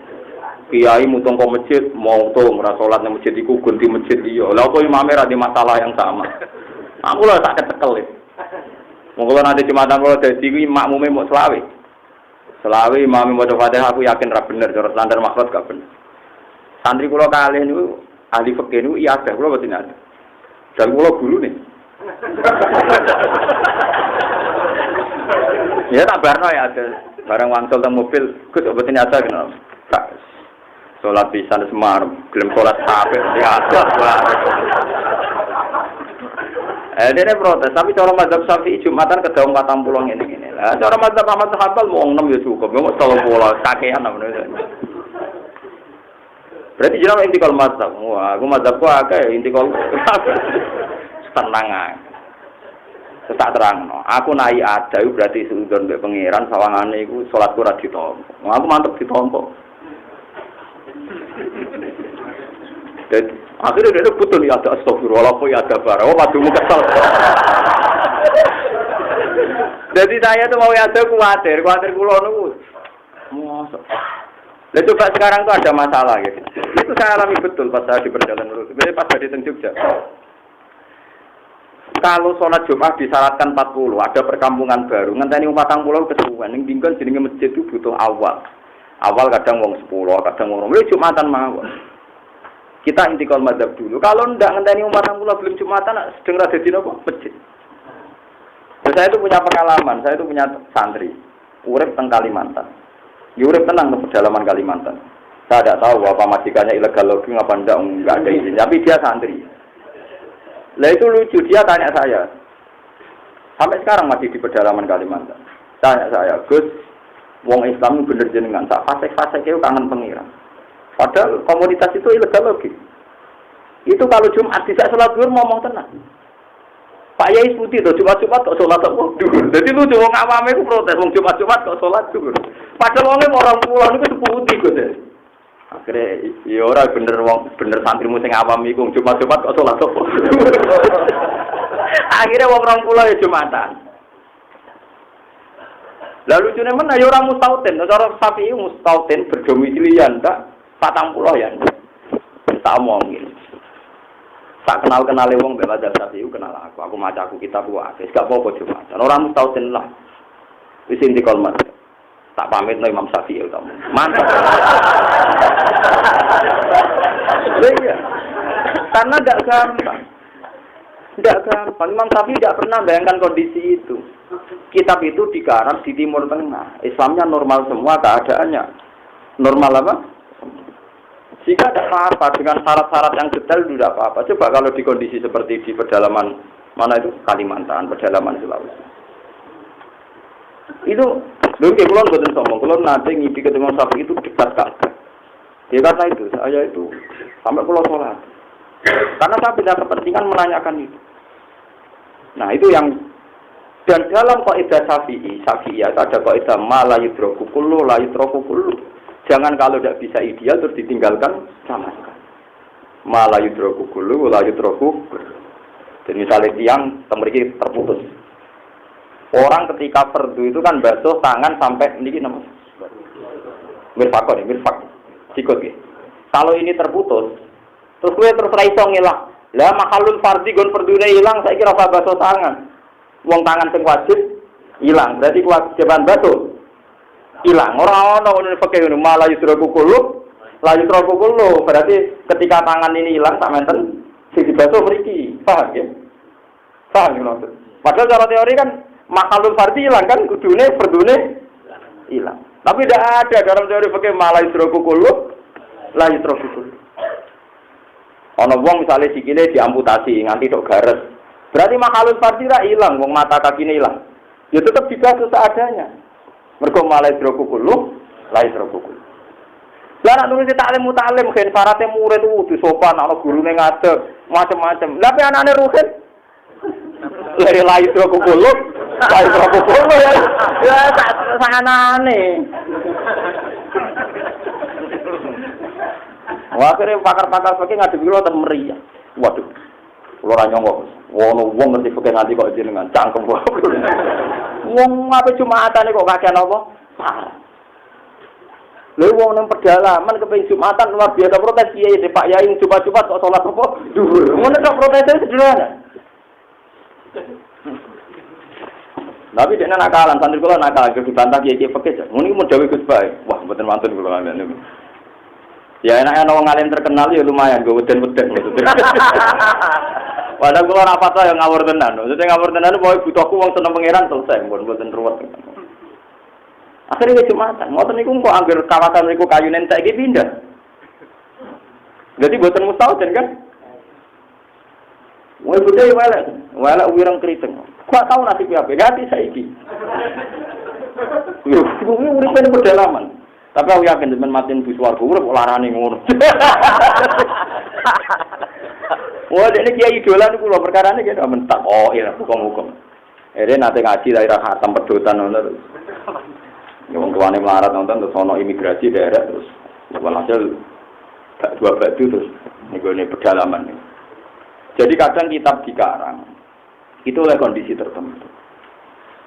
[SPEAKER 1] Kiai mutong ke masjid mau tong ora salat nang masjid iku ganti masjid iya. Lah kok imame ra di masalah yang sama. Aku lah tak ketekel. Monggo nanti Jumatan kula dadi iki makmume mok selawe. Selawe imame maca Fatihah aku yakin ra bener cara standar makrot gak bener. Santri kula kalih niku ahli fikih niku iya ada kula mboten ada. Dan kula guru nih. Ya tak barno ya ada barang wangsul teng mobil, Gus obat ini ada kenal. Salat pisan semar, gelem salat sampai ya ada. Dene protes, tapi cara mazhab Syafi'i Jumatan kedaung 40 ngene-ngene. Lah cara mazhab Ahmad Hanbal mau 6 ya cukup, mau 30 kakean namanya. Berarti jeneng intikal mazhab. Wah, aku mazhabku akeh intikal. Tenang ae. Tak terangno. Aku nai ada iku berarti suudon mbek pangeran sawangane iku salatku ora ditampa. Aku mantep ditampa. Dan akhirnya dia betul ya ada astagfirullah ya ada barang. Oh padumu kesal. Jadi saya tuh mau ada khawatir kula niku. Mosok. Lah coba sekarang tuh ada masalah gitu. Itu saya alami betul pas saya di perjalanan lurus. Sebenarnya pas di Jogja. Kalau sholat Jumat disyaratkan 40, ada perkampungan baru. Ngenteni 40 kesuwen ning dinggon jenenge masjid itu butuh awal. Awal kadang wong 10, kadang wong 20. Jumatan mawon. Kita intikal mazhab dulu. Kalau ndak ngenteni 40 belum Jumatan sedeng ra dadi napa? Masjid. Saya itu punya pengalaman, saya itu punya santri. Urip teng Kalimantan. Urip tenang ke pedalaman Kalimantan. Saya tidak tahu apa majikannya ilegal logging apa enggak ada izin. Tapi dia santri. Lah itu lucu, dia tanya saya. Sampai sekarang masih di pedalaman Kalimantan. Tanya saya, Gus, wong Islam bener jenengan, sak fasik-fasik itu kangen pengiran. Padahal komunitas itu ilegal logging. Itu kalau Jumat tidak sholat zuhur ngomong tenang. Pak Yai Putih tuh Jumat-Jumat kok sholat zuhur. Jadi lucu wong awame itu protes, wong Jumat-Jumat kok sholat zuhur. Padahal wong orang pulau itu seputih Gus. Akhirnya, ya orang bener santrimu sing awam iku Jumat-Jumat kok sholat zuhur. Akhirnya wong orang pulau ya Jumatan. Lalu lucunya mana ya orang mustautin, cara Syafi'i mustautin berdomisilian tak 40 ya. Tak omongin. Tak kenal-kenale wong mbek mazhab Syafi'i kenal aku maca aku kitab wae. Gak apa-apa Jumatan. Orang mustautin lah. Wis intikal mas. Tak pamit no Imam Syafi'i kamu. Mantap. Iya. Karena tidak gampang. Tidak gampang. Imam Syafi'i tidak pernah bayangkan kondisi itu. Kitab itu digarap di Timur Tengah. Islamnya normal semua keadaannya. Normal apa? Jika ada apa-apa dengan syarat-syarat yang detail tidak apa-apa. Coba kalau di kondisi seperti di pedalaman mana itu Kalimantan, pedalaman Sulawesi. Itu mungkin kulon boten sombong, kulon nanti ngipi ketemu Syafi'i itu dekat kagak. Ya karena itu saya itu sampai kulon sholat. Karena saya punya kepentingan menanyakan itu. Nah itu yang dan dalam kaidah Syafi'iyah ada kaidah ma la yudraku kullu la yutraku kullu. Jangan kalau tidak bisa ideal terus ditinggalkan sama sekali. Ma la yudraku kullu la yutraku. Dan misalnya tiang temriki terputus. Orang ketika fardu itu kan basuh tangan sampai ini namanya mirfak. Sikut ya. Kalau ini terputus, terus gue terus raiso ngilang. Lah mahalul fardhi gon fardune hilang, saya kira apa basuh tangan. Wong tangan sing wajib hilang, berarti kewajiban basuh hilang. Ora ono ngene fikih ngono, malah yusraku kullu, la yusraku kullu. Berarti ketika tangan ini hilang sak menten sing dibasuh mriki. Paham ya? Paham maksud. Padahal cara teori kan mahalul fardhi hilang kan kudune fardune hilang. Tapi tidak ada dalam teori fikih malah yusraku kullu, la yusraku kullu. Ana wong misale sikile diamputasi nganti tok gares. Berarti mahalul fardhi ra ilang, wong mata kakine ilang. Ya tetap dibasuh seadanya. Mergo malah yusraku kullu, la yusraku kullu. Lah nek nulis taklim mutalim gen syaratnya murid kudu sopan, ana gurune ngadeg, macam-macam. Lah pe anane ruhin la yusraku kullu, la yusraku kullu ya sanganane. Wah, akhirnya pakar-pakar fakih ngadepi kula ten meriah. Waduh. Kula ra nyongko. Wono wong ngerti fakih nganti kok jenengan cangkem wae. Wong ape Jumatane kok kakean apa? Lha wong nang pedalaman kepengin Jumatan luar biasa protes kiai de Pak Yai Jumat-Jumat kok salat apa? Dhuwur. Ngono kok protesnya sederhana. Tapi dene nakalan, santri kula nakal dibantah kiai fakih. Ngono iki mun dawuh Gus Bae. Wah, mboten wonten kula ngene. Ya enaknya wong alim terkenal ya lumayan gue weden-weden gitu. Padahal gue ora apa yang ngawur tenan. Maksudnya ngawur tenan pokoke butuhku wong seneng pangeran selesai, mboten ruwet. Akhirnya ke Jumatan. Ngoten niku kok angger kawasan niku kayunen saiki pindah. Jadi boten mustahil kan? Woi budaya walak wirang keriting. Kok tau nasib apa? Ganti saiki. Yo, kuwi uripe ning pedalaman. Tapi aku yakin temen matiin bus warga urip larane ngono. Wah, dene kiai idola niku lho perkarane ki mentak. Oh, iya hukum-hukum. Nate ngaji daerah Khatam Pedotan ngono. Ya wong tuane melarat nonton terus ono imigrasi daerah terus walhasil dua batu terus niku ne pedalaman. Jadi kadang kitab dikarang itu oleh kondisi tertentu.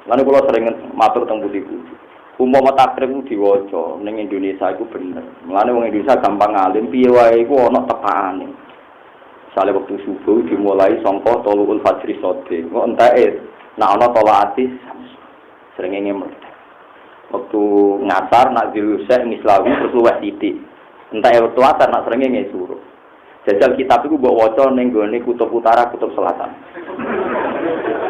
[SPEAKER 1] Lalu kalau sering matur teng putih-putih, umpama takrib diwaca ning Indonesia iku bener. Mulane wong Indonesia gampang ngalim piye wae iku ana tepakane. Misale wektu subuh dimulai sangka tuluul fajri sode. Kok enteke nek ana tolaatis sering ngemer. Waktu ngasar nak dilusek mislawi terus luwih titik. Enteke wektu asar nak sering ngesuruh. Jajal kitab itu mbok waca ning gone kutub utara, kutub selatan.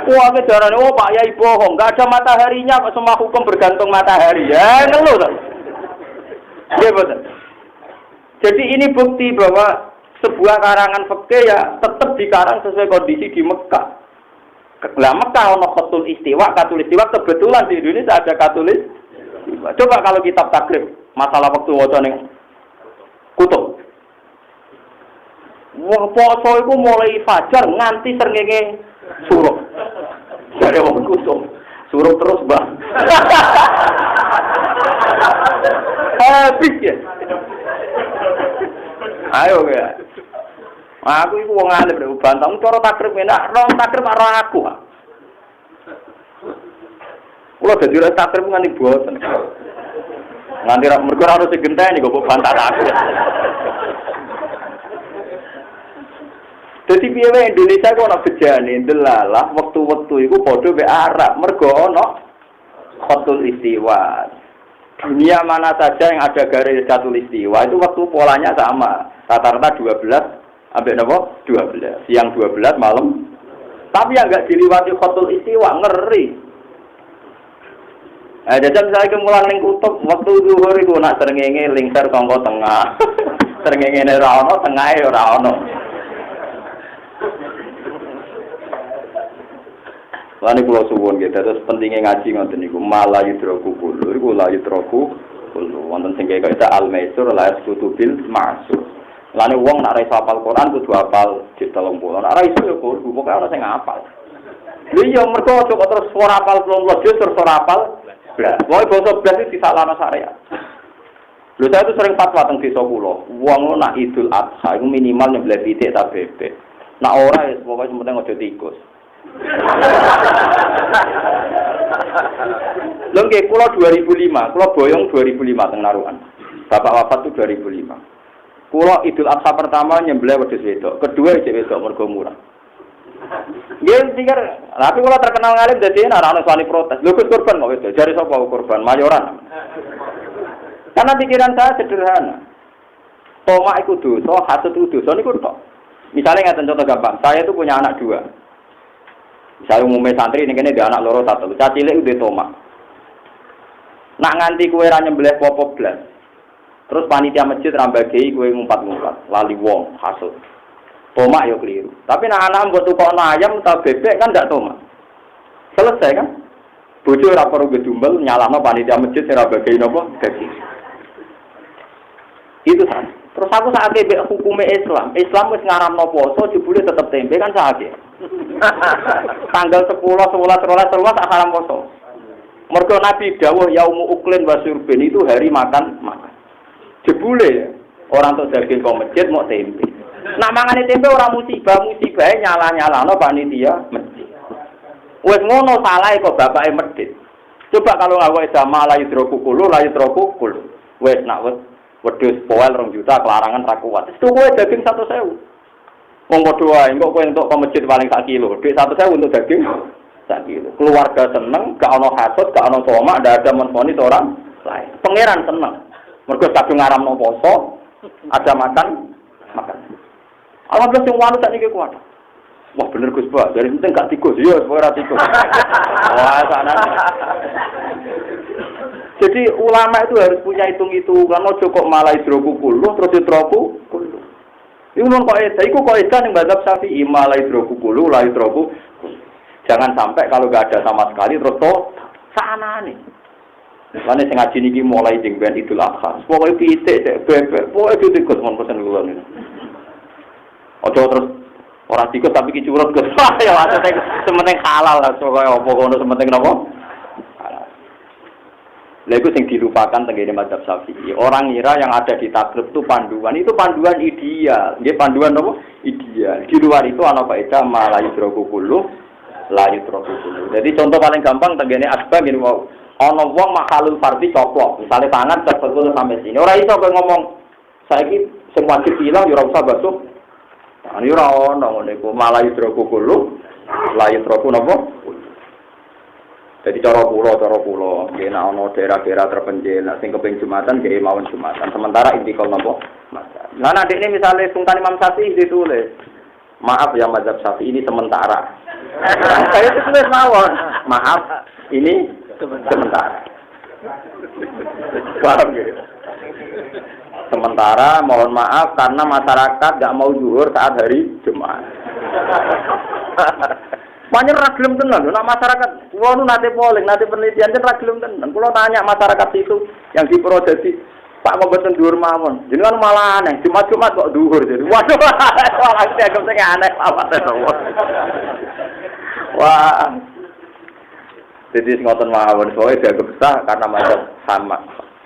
[SPEAKER 1] Wah, kejarane Pak Yai bohong, enggak ada mataharinya kok semua hukum bergantung matahari. Ya, ngeluh to. Nggih, betul. Jadi ini bukti bahwa sebuah karangan fikih ya tetap dikarang sesuai kondisi di Mekah. Lah Mekah ono katul istiwa kebetulan di Indonesia ada katulis. Coba kalau kitab takrib masalah waktu waca ning kutub. Wong poso iku mulai fajar nganti srengenge suruh. Dari wong kutub. Suruh terus, Mbak. Habis ya. Ayo ya. Aku iku wong alim nek bantang cara takrib enak, rong takrib karo aku. Kulo dadi ora takrib nganti boten. Nganti ra mergo ora sing genteni kok bantah aku. Jadi piye wae Indonesia kok ana bejane delalah wektu-wektu iku padha mek Arab mergo ana khatul istiwa. Dunia mana saja yang ada garis khatul istiwa itu waktu polanya sama. Rata-rata 12 sampai napa? 12. Siang 12 malam. Tapi yang enggak diliwati khatul istiwa ngeri. Jajal saya kemulang ning kutub waktu zuhur iku nak srengenge lingkar kanggo tengah. Srengenge ora ana, tengahe ora ana. Lani kula suwun nggih terus pentinge ngaji ngoten niku malah yudroku kulo iku la yudroku kulo wonten sing kaya al-maisur la yaskutubil ma'sur. Lani wong nek ora iso hafal Quran kudu hafal juz 30. Nek ora iso ya kudu pokoke ana sing hafal. Lha iya mergo aja terus ora hafal 30 juz terus ora hafal blas. Wae basa blas iki disaklano syariat. Lho saya itu sering fatwa teng desa kula. Wong nak Idul Adha iku minimal nyembelih pitik ta bebek. Nak ora ya pokoke penting aja tikus. Lho nggih kula 2005, kula boyong 2005 teng Narukan. Bapak wafat itu 2005. Kula Idul Adha pertama nyembelih wedhus wedok, kedua ijek wedok mergo murah. Nggih pikir, tapi kula terkenal ngalim dadi ora ana wani protes. Lho Gus korban kok wedok, jare sapa korban? Mayoran. Karena pikiran saya sederhana. Tomak iku dosa, hasud iku dosa niku tok. Misalnya ngaten contoh gampang, saya itu punya anak 2. Misalnya umumnya santri ini kene dia anak loro satu, cah cilik udah tomak. Nak nganti kue ra nyembelih popok blas. Terus panitia masjid rambagei kue ngumpat-ngumpat, lali wong hasud. Tomak yo keliru. Tapi nak anak mbok tukokno ayam atau bebek kan ndak tomak. Selesai kan? Bojo ora perlu gedumbel nyalahno panitia masjid sing rambagei napa daging. Itu kan. Terus aku sakake mbek hukume Islam. Islam wis ngaramno poso jebule tetep tempe kan sakake. Tanggal 10, 11, 12 sak haram poso. Mergo Nabi dawuh yaumu uklin wa syurbin itu hari makan. Jebule orang untuk daging kok masjid mau tempe. Nak mangane tempe ora musibahe nyalah-nyalahno panitia masjid. Wis ngono salah kok bapake masjid. Coba kalau ngawake jamaah la yudroku kulo, la yudroku kulo. Wis nak wedhus poel 2 juta kelarangan ra kuat. Itu kowe daging 100.000. Wong padha wae engko kowe entuk ke masjid paling 1 kilo. Dik 100.000 untuk daging 1 kilo. Keluarga seneng, gak ono hasud, gak ono tomak, ndak ada menfoni orang lain. Pangeran seneng. Mergo kadung ngaramno poso, ada makan. Alhamdulillah sing wanu sakniki kuat. Wah bener Gus Pak, dari penting gak tikus. Iya, ora tikus. Wah, sana. Jadi ulama itu harus punya hitung-hitungan, ojo kok malah hidroku kuluh terus hidroku kuluh. Iku mon kok iku kok ning mazhab Syafi'i malah hidroku kuluh la hidroku. Jangan sampai kalau enggak ada sama sekali terus to sanane. Mane sing ngaji niki mulai jeng ben Idul Adha. Pokoke pitik cek bebek, pokoke ditikut mon pesen kula niku. Ojo terus ora tikut tapi ki curut Gus. Ya maksudnya sementing halal lah pokoke apa ngono sementing napa? Lha iku sing dilupakan tenggene mazhab Syafi'i. Orang ngira yang ada di takrib itu panduan. Itu panduan ideal. Nggih panduan apa? Ideal. Di luar itu ana faedah malayu kullu layu kullu. Jadi contoh paling gampang tenggene asbab ngene wae. Ana wong makhalul fardhi coplok. Misale tangan terpekul sampai sini. Ora iso kowe ngomong saiki sing wajib ilang ya ora usah basuh. Ani ora ono ngene iku malayu kullu layu napa? Jadi cara pulau, nggih nek ana daerah-daerah terpencil, nek sing kepengin Jumatan nggih mawon Jumatan. Sementara intikal napa? Nah, nanti ini misalnya Sultan Imam Syafi'i ditulis, maaf ya mazhab Syafi'i ini sementara. Saya tulis mawon, maaf ini sementara. Paham nggih? Sementara mohon maaf karena masyarakat enggak mau zuhur saat hari Jumat. Banyak ragilum tenan, nak masyarakat, kulo nu nate polling, nate penelitian jen ragilum tenan. Kulo tanya masyarakat itu yang di Purwodadi, Pak kok mboten dhuwur mawon. Jenengan malah aneh, Jumat-Jumat kok dhuwur jadi. Waduh, malah dianggap sing aneh apa wah. Jadi ngoten mawon, soalnya dianggap sah karena mazhab sama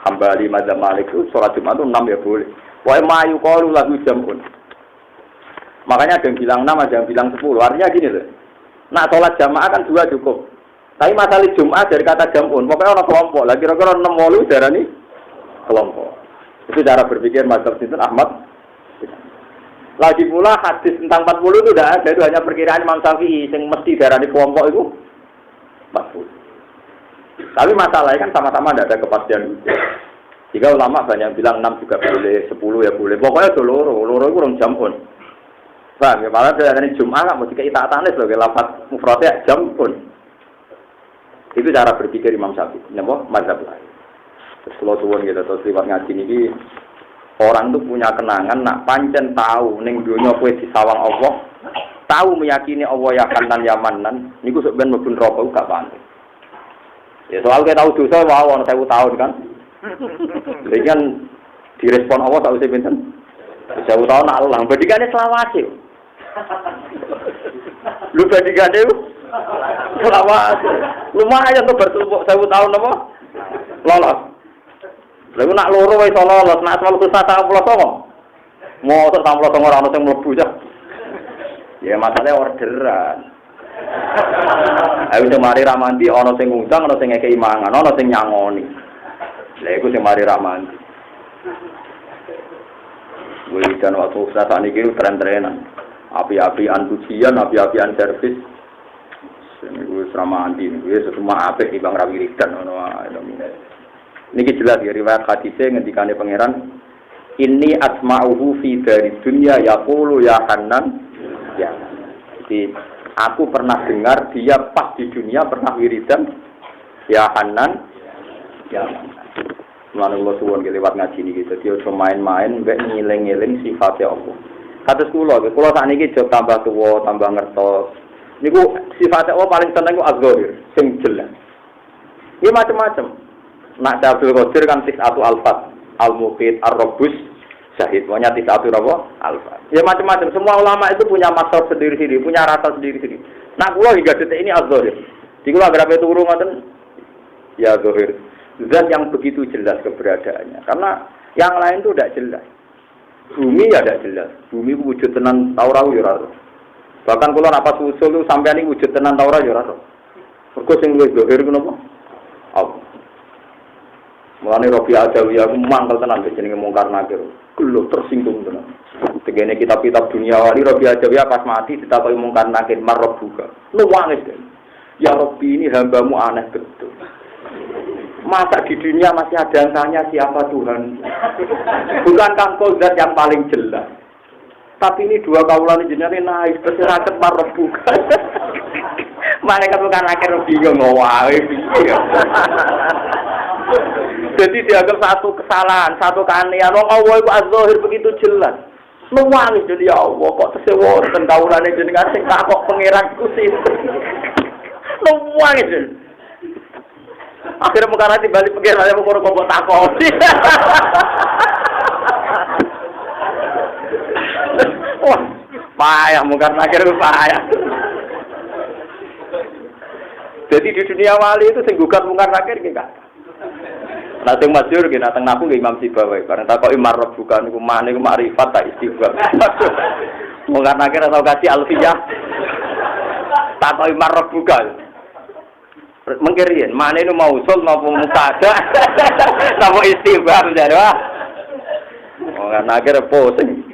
[SPEAKER 1] Hambali mazhab Malik itu sholat Jumat itu 6 ya boleh. Wa mayu qalu lahu jamun. Makanya ada yang bilang 6, ada yang bilang 10. Artinya gini loh. Nah, sholat jamaah kan 2 cukup. Tapi masalah Jumat dari kata jamun, pokoknya orang kelompok. Lah kira-kira 6 walu darani kelompok. Itu cara berpikir mazhab Sinten Ahmad. Lagi pula hadis tentang 40 itu tidak ada, itu hanya perkiraan Imam Syafi'i yang mesti darani kelompok itu 40. Tapi masalahnya kan sama-sama tidak ada kepastian. Jika ulama banyak bilang 6 juga boleh, 10 ya boleh. Pokoknya itu loro itu orang jamun. Bang, ya malah dari Jumat nggak mesti kita tanis loh, lafaz mufradnya jam pun. Itu cara berpikir Imam Syafi'i, napa mazhab lain. Terus kalau suwun gitu, terus lewat ngaji ini orang tuh punya kenangan, nak pancen tahu neng dunia kue di sawang Allah, tahu meyakini Allah ya kanan ya manan, niku sebenarnya mungkin rokok gak pantas. Ya soal kita tahu dosa, wow, 1000 tahun kan. Jadi kan direspon Allah tahu sih benten. 1000 tahun Allah, bandingannya selawase. Lu bandingannya selawase. Lumayan tuh bertumpuk 1000 tahun apa? Lolos. Lalu nak loro wis lolos, nak 29 mau 99 ora ono sing mlebu ya. Ya masalahnya orderan. Ayo sing mari ramanti ana sing ngundang, ana sing ngekeki mangan, ana sing nyangoni. Lha iku sing mari ramanti. Wiridan waktu saat ini tren-trenan, api-apian pujian, api-apian servis. Ini gue selama anti, gue semua apik di bang Rawiridan. Ini jelas ya riwayat hadisnya ngendikane pangeran. Ini asma'uhu fi dari dunia yaqulu ya Hanan. Ya. Jadi aku pernah dengar dia pas di dunia pernah wiridan ya Hanan. Ya. Mulane kula suwun lewat ngaji niki dadi aja main-main mbek ngiling-eling sifate Allah. Kados kula sakniki aja tambah tuwa, tambah ngertos. Niku sifate Allah paling seneng ku az-zahir, sing jelas. Iki macam-macam. Nak Abdul Qadir kan tis'atu alfat, al-muqit, ar-rabbus, syahid. Pokoknya tis'atu apa? Alfat. Ya macam-macam. Semua ulama itu punya maksud sendiri-sendiri, punya rasa sendiri-sendiri. Nak kula hingga detik ini az-zahir. Di kula agrape turu ngoten ya zahir. Zat yang begitu jelas keberadaannya. Karena yang lain itu tidak jelas. Bumi ya tidak jelas. Bumi wujud tenan taurah ya ora. Bahkan kalau napas usul itu sampai ini wujud tenan taurah ya ora. Mergo sing luwih zahir ku napa? Allah. Mulane Rabi Adawiyah ku mangkel tenan jenenge mungkar nakir. Kulo tersinggung tenan. Tegene kitab-kitab dunia wali Rabi Adawiyah pas mati ditakoki mungkar nakir marab buka. Nuwangis. Ya Rabbi ini hambamu aneh betul. Masa di dunia masih ada yang tanya siapa Tuhan? Bukankah kau zat yang paling jelas? Tapi ini dua kaulan jenenge naik berseraket marab buka. Malaikat bukan akhir bingung wae piye. Jadi dianggap satu kesalahan, satu keanehan. Wong Allah itu az-zahir begitu jelas. Nangis jadi ya Allah kok tesewo ten kaulane jenengan sing takok pangeran ku sinten. Nangis. Akhirnya perkara dibalik pangeran ya kok takok. Wah, payah mungkar nakir payah. Jadi di dunia wali itu sing gugat mungkar nakir nggih Kak. Nah sing masyhur nggih nateng naku nggih Imam Sibawi. Karena takoki marrab bukan niku mane niku makrifat tak istighfar. Mungkar nakir atau kasih alfiyah. Takoki marrab bukan. Mengkirian mane niku mausul napa musada. Napa istighfar jare wah. Mungkar nakir pusing.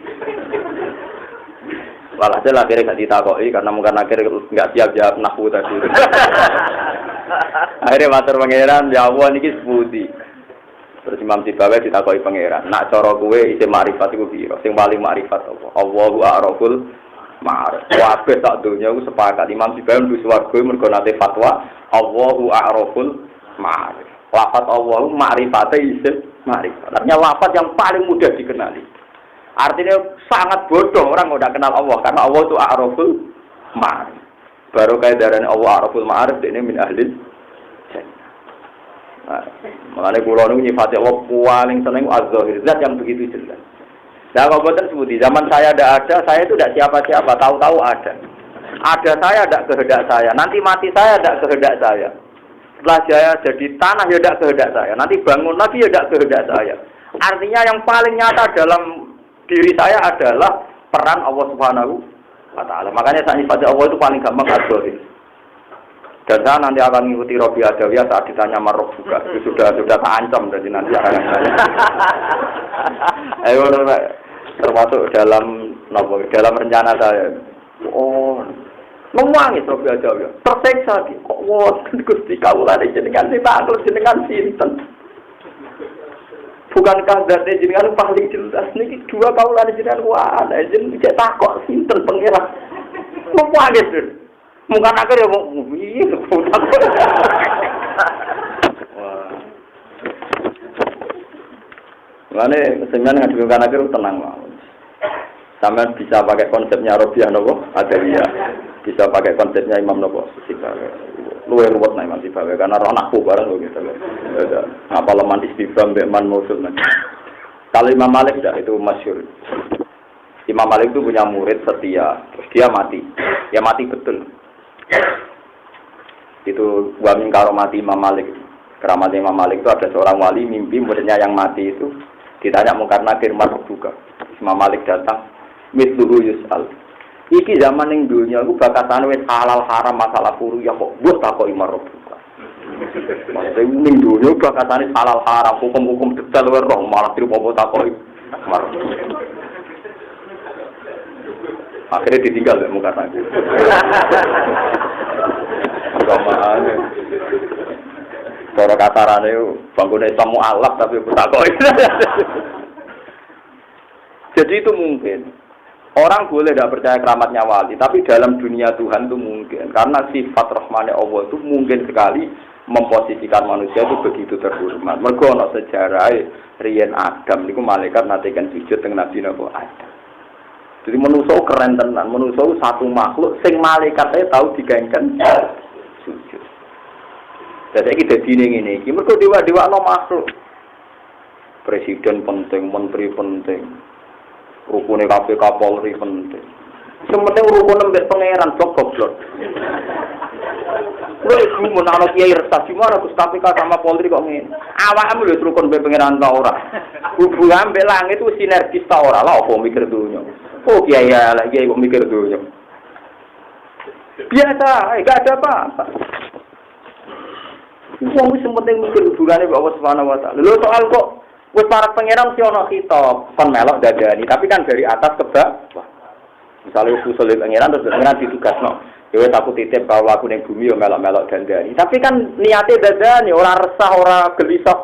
[SPEAKER 1] Walhasil akhirnya gak ditakoki karena mungkin akhirnya nggak siap jawab nahwu tadi. Akhirnya matur pangeran, ya Allah niki sepundi. Terus Imam Sibawi ditakoki pangeran, nak cara kowe isih makrifat iku piro? Sing paling makrifat apa? Allahu a'raful ma'arif. Kabeh sak donya iku sepakat Imam Sibawi mlebu swarga mergo nate fatwa Allahu a'raful ma'arif. Lafaz Allahu makrifate isih makrifat. Artinya lafaz yang paling mudah dikenali. Artinya sangat bodoh orang udah kenal Allah karena Allah itu a'raful ma'arif. Baru kayak darahnya Allah a'raful ma'arif ini min ahli jannah. Makanya kula niku nyifati Allah paling seneng az-zahir, zat yang begitu jelas. Nah, kalau boten sebuti zaman saya ada, saya itu tidak siapa-siapa, tahu-tahu ada. Ada saya tidak kehendak saya, nanti mati saya tidak kehendak saya. Setelah saya jadi tanah ya tidak kehendak saya, nanti bangun lagi ya tidak kehendak saya. Artinya yang paling nyata dalam diri saya adalah peran Allah Subhanahu wa Ta'ala. Makanya saya nyifati Allah itu paling gampang az-zahir. Dan saya nanti akan mengikuti Robi Adawiyah saat ditanya marok juga. Itu sudah tak ancam dari nanti akan saya. Ayo, termasuk dalam rencana saya. Oh, nangis Robi Adawiyah. Terseksa di kok wonten Gusti kawulane jenengan sitakluk jenengan sinten. Bukankah zat jenengan paling jelas niki dua kawulane jenengan wae jeneng cek takok sinten pangeran. Nangis. Mungkin akhirnya mau iya, wah. Makanya sebenarnya ngadukkan akhir tenang lah. Sampai bisa pakai konsepnya Robiah nopo, Adawiyah. Bisa pakai konsepnya Imam nopo, Sibawi. Lu yang ruwet nih Imam Sibawi karena roh aku bareng lo gitu. Apa leman istighfar beman musul nanti. Kalau Imam Malik tidak itu masyhur. Imam Malik itu punya murid setia, terus dia mati. Ya mati betul. Itu wamin karomati Imam Malik. Keramat Imam Malik itu ada seorang wali mimpi muridnya yang mati itu ditanya mungkar nakir marok juga. Imam Malik datang, misluhu yus'al. Iki zaman yang dunia aku bakatane wis halal haram masalah puru ya kok buat takok marok juga. Maksudnya ning dunia bakatane halal haram hukum-hukum detail wae roh malah dirpopo takok marok. Akhirnya ditinggal ya mungkar nakir. Kamaane. Cara kasarane bangunane tamu alaf tapi takoi. Jadi itu mungkin. Orang boleh tidak percaya keramatnya wali, tapi dalam dunia Tuhan itu mungkin. Karena sifat rahmane Allah itu mungkin sekali memposisikan manusia itu begitu terhormat. Mergo ana sejarah riyen Adam niku malaikat natekan sujud teng Nabi Adam. Jadi manusia keren tenan, manusia satu makhluk sing malaikatnya tahu digaengken sujud. Jadi kita dini ini, mereka dewa no makhluk. Presiden penting, menteri penting, rukun KPK Polri penting. Sementing rukun mbek pangeran goblok. Lu mun ana kiai resah gimana Gus KPK sama Polri kok ngene. Awakmu lho rukun mbek pangeran ta ora. Hubungan mbek langit itu sinergis ta ora. Lah opo mikir dunya. Oh kiai lah kiai kok mikir dunya. Biasa, enggak ada apa-apa. Wong wis penting mikir hubungane mbek Allah Subhanahu wa Ta'ala. Lho soal kok wis para pangeran si ono khitab kon melok dadani, tapi kan dari atas ke bawah. Misalnya usul pangeran terus pangeran ditugasno. Ya wis aku titip kalau aku ning bumi yo melok-melok dandani. Tapi kan niate dadani ora resah, ora gelisah.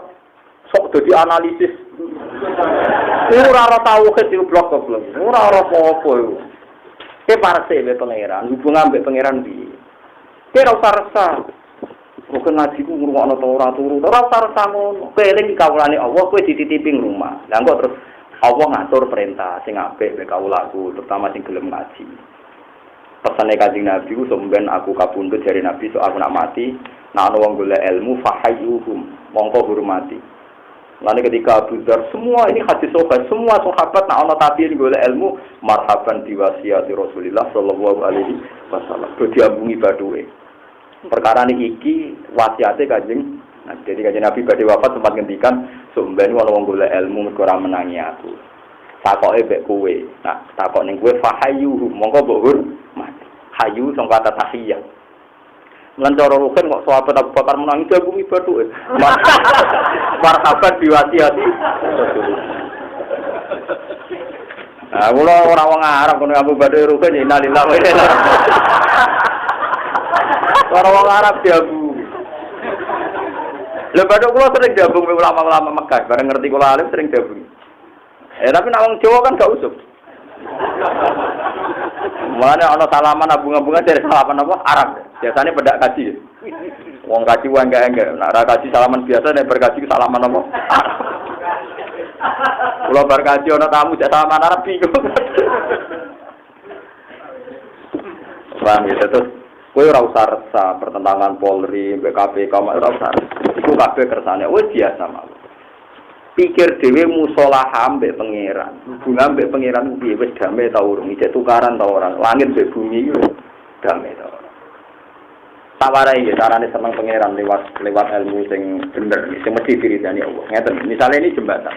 [SPEAKER 1] Sok dadi analisis. Ora tauhid iki blok-blok. Ora apa-apa iku. Ke parse mbek pangeran, hubungan mbek pangeran piye? Kira usah resah.
[SPEAKER 2] Kok ngaji ku ngrungokno ta ora turu. Ora usah ngono. Keling kawulane Allah kowe dititipi rumah. Lah engko terus Allah ngatur perintah sing apik mek kawulaku, terutama sing gelem ngaji. Pesane Kanjeng Nabi ku sampeyan aku kapundhut jare Nabi sok aku nak mati, nek ana wong golek ilmu fahayyuhum, mongko hormati. Lalu ketika Abu Dzar semua ini hadis sobat, semua sahabat nak ana tabiin golek ilmu, marhaban diwasiati Rasulullah sallallahu alaihi wasallam. Do diambungi baduke. Perkara iki wasiate Kanjeng. Nah, jadi Kanjeng Nabi badhe wafat sempat ngendikan, sampeyan ana wong golek ilmu mergo ora menangi aku. Takoke mbek kowe. Nah, takok ning kowe fahayyuhum, mongko mbok hormati. Hayu sing kata tahiyah. Lan cara ruhen kok sahabat Abu Bakar menangi jagungi bathuke. Marhaban diwasiati. Nah, kula ora wong Arab kono Abu Bakar ruhen innalillahi wa inna ilaihi raji'un. Ora wong Arab diabu. Lha badhe kula sering gabung dengan ulama-ulama Mekah, bareng ngerti kula alim sering gabung. Tapi nek wong Jawa kan gak usuk. Mulane ana salaman abung-abungan dari salaman apa? Arab. Biasanya pedak kaji. Wong kaji wae enggak. Nek ora kaji salaman biasa nek berkaji salaman apa? Kula bar kaji ana tamu jak salaman Arab bingung. Paham ya terus kowe ora usah resah pertentangan Polri, BKPK ora usah. Iku kabeh kersane wis biasa mawon. Pikir dhewe musolaha mbek pangeran. Hubungan mbek pangeran piye wis damai ta urung? Ijek tukaran ta ora? Langit mbek bumi iki damai ta ora? Tawarai ya carane seneng pangeran lewat ilmu sing bener, sing mesti diridani Allah. Ngeten, misale ini jembatan.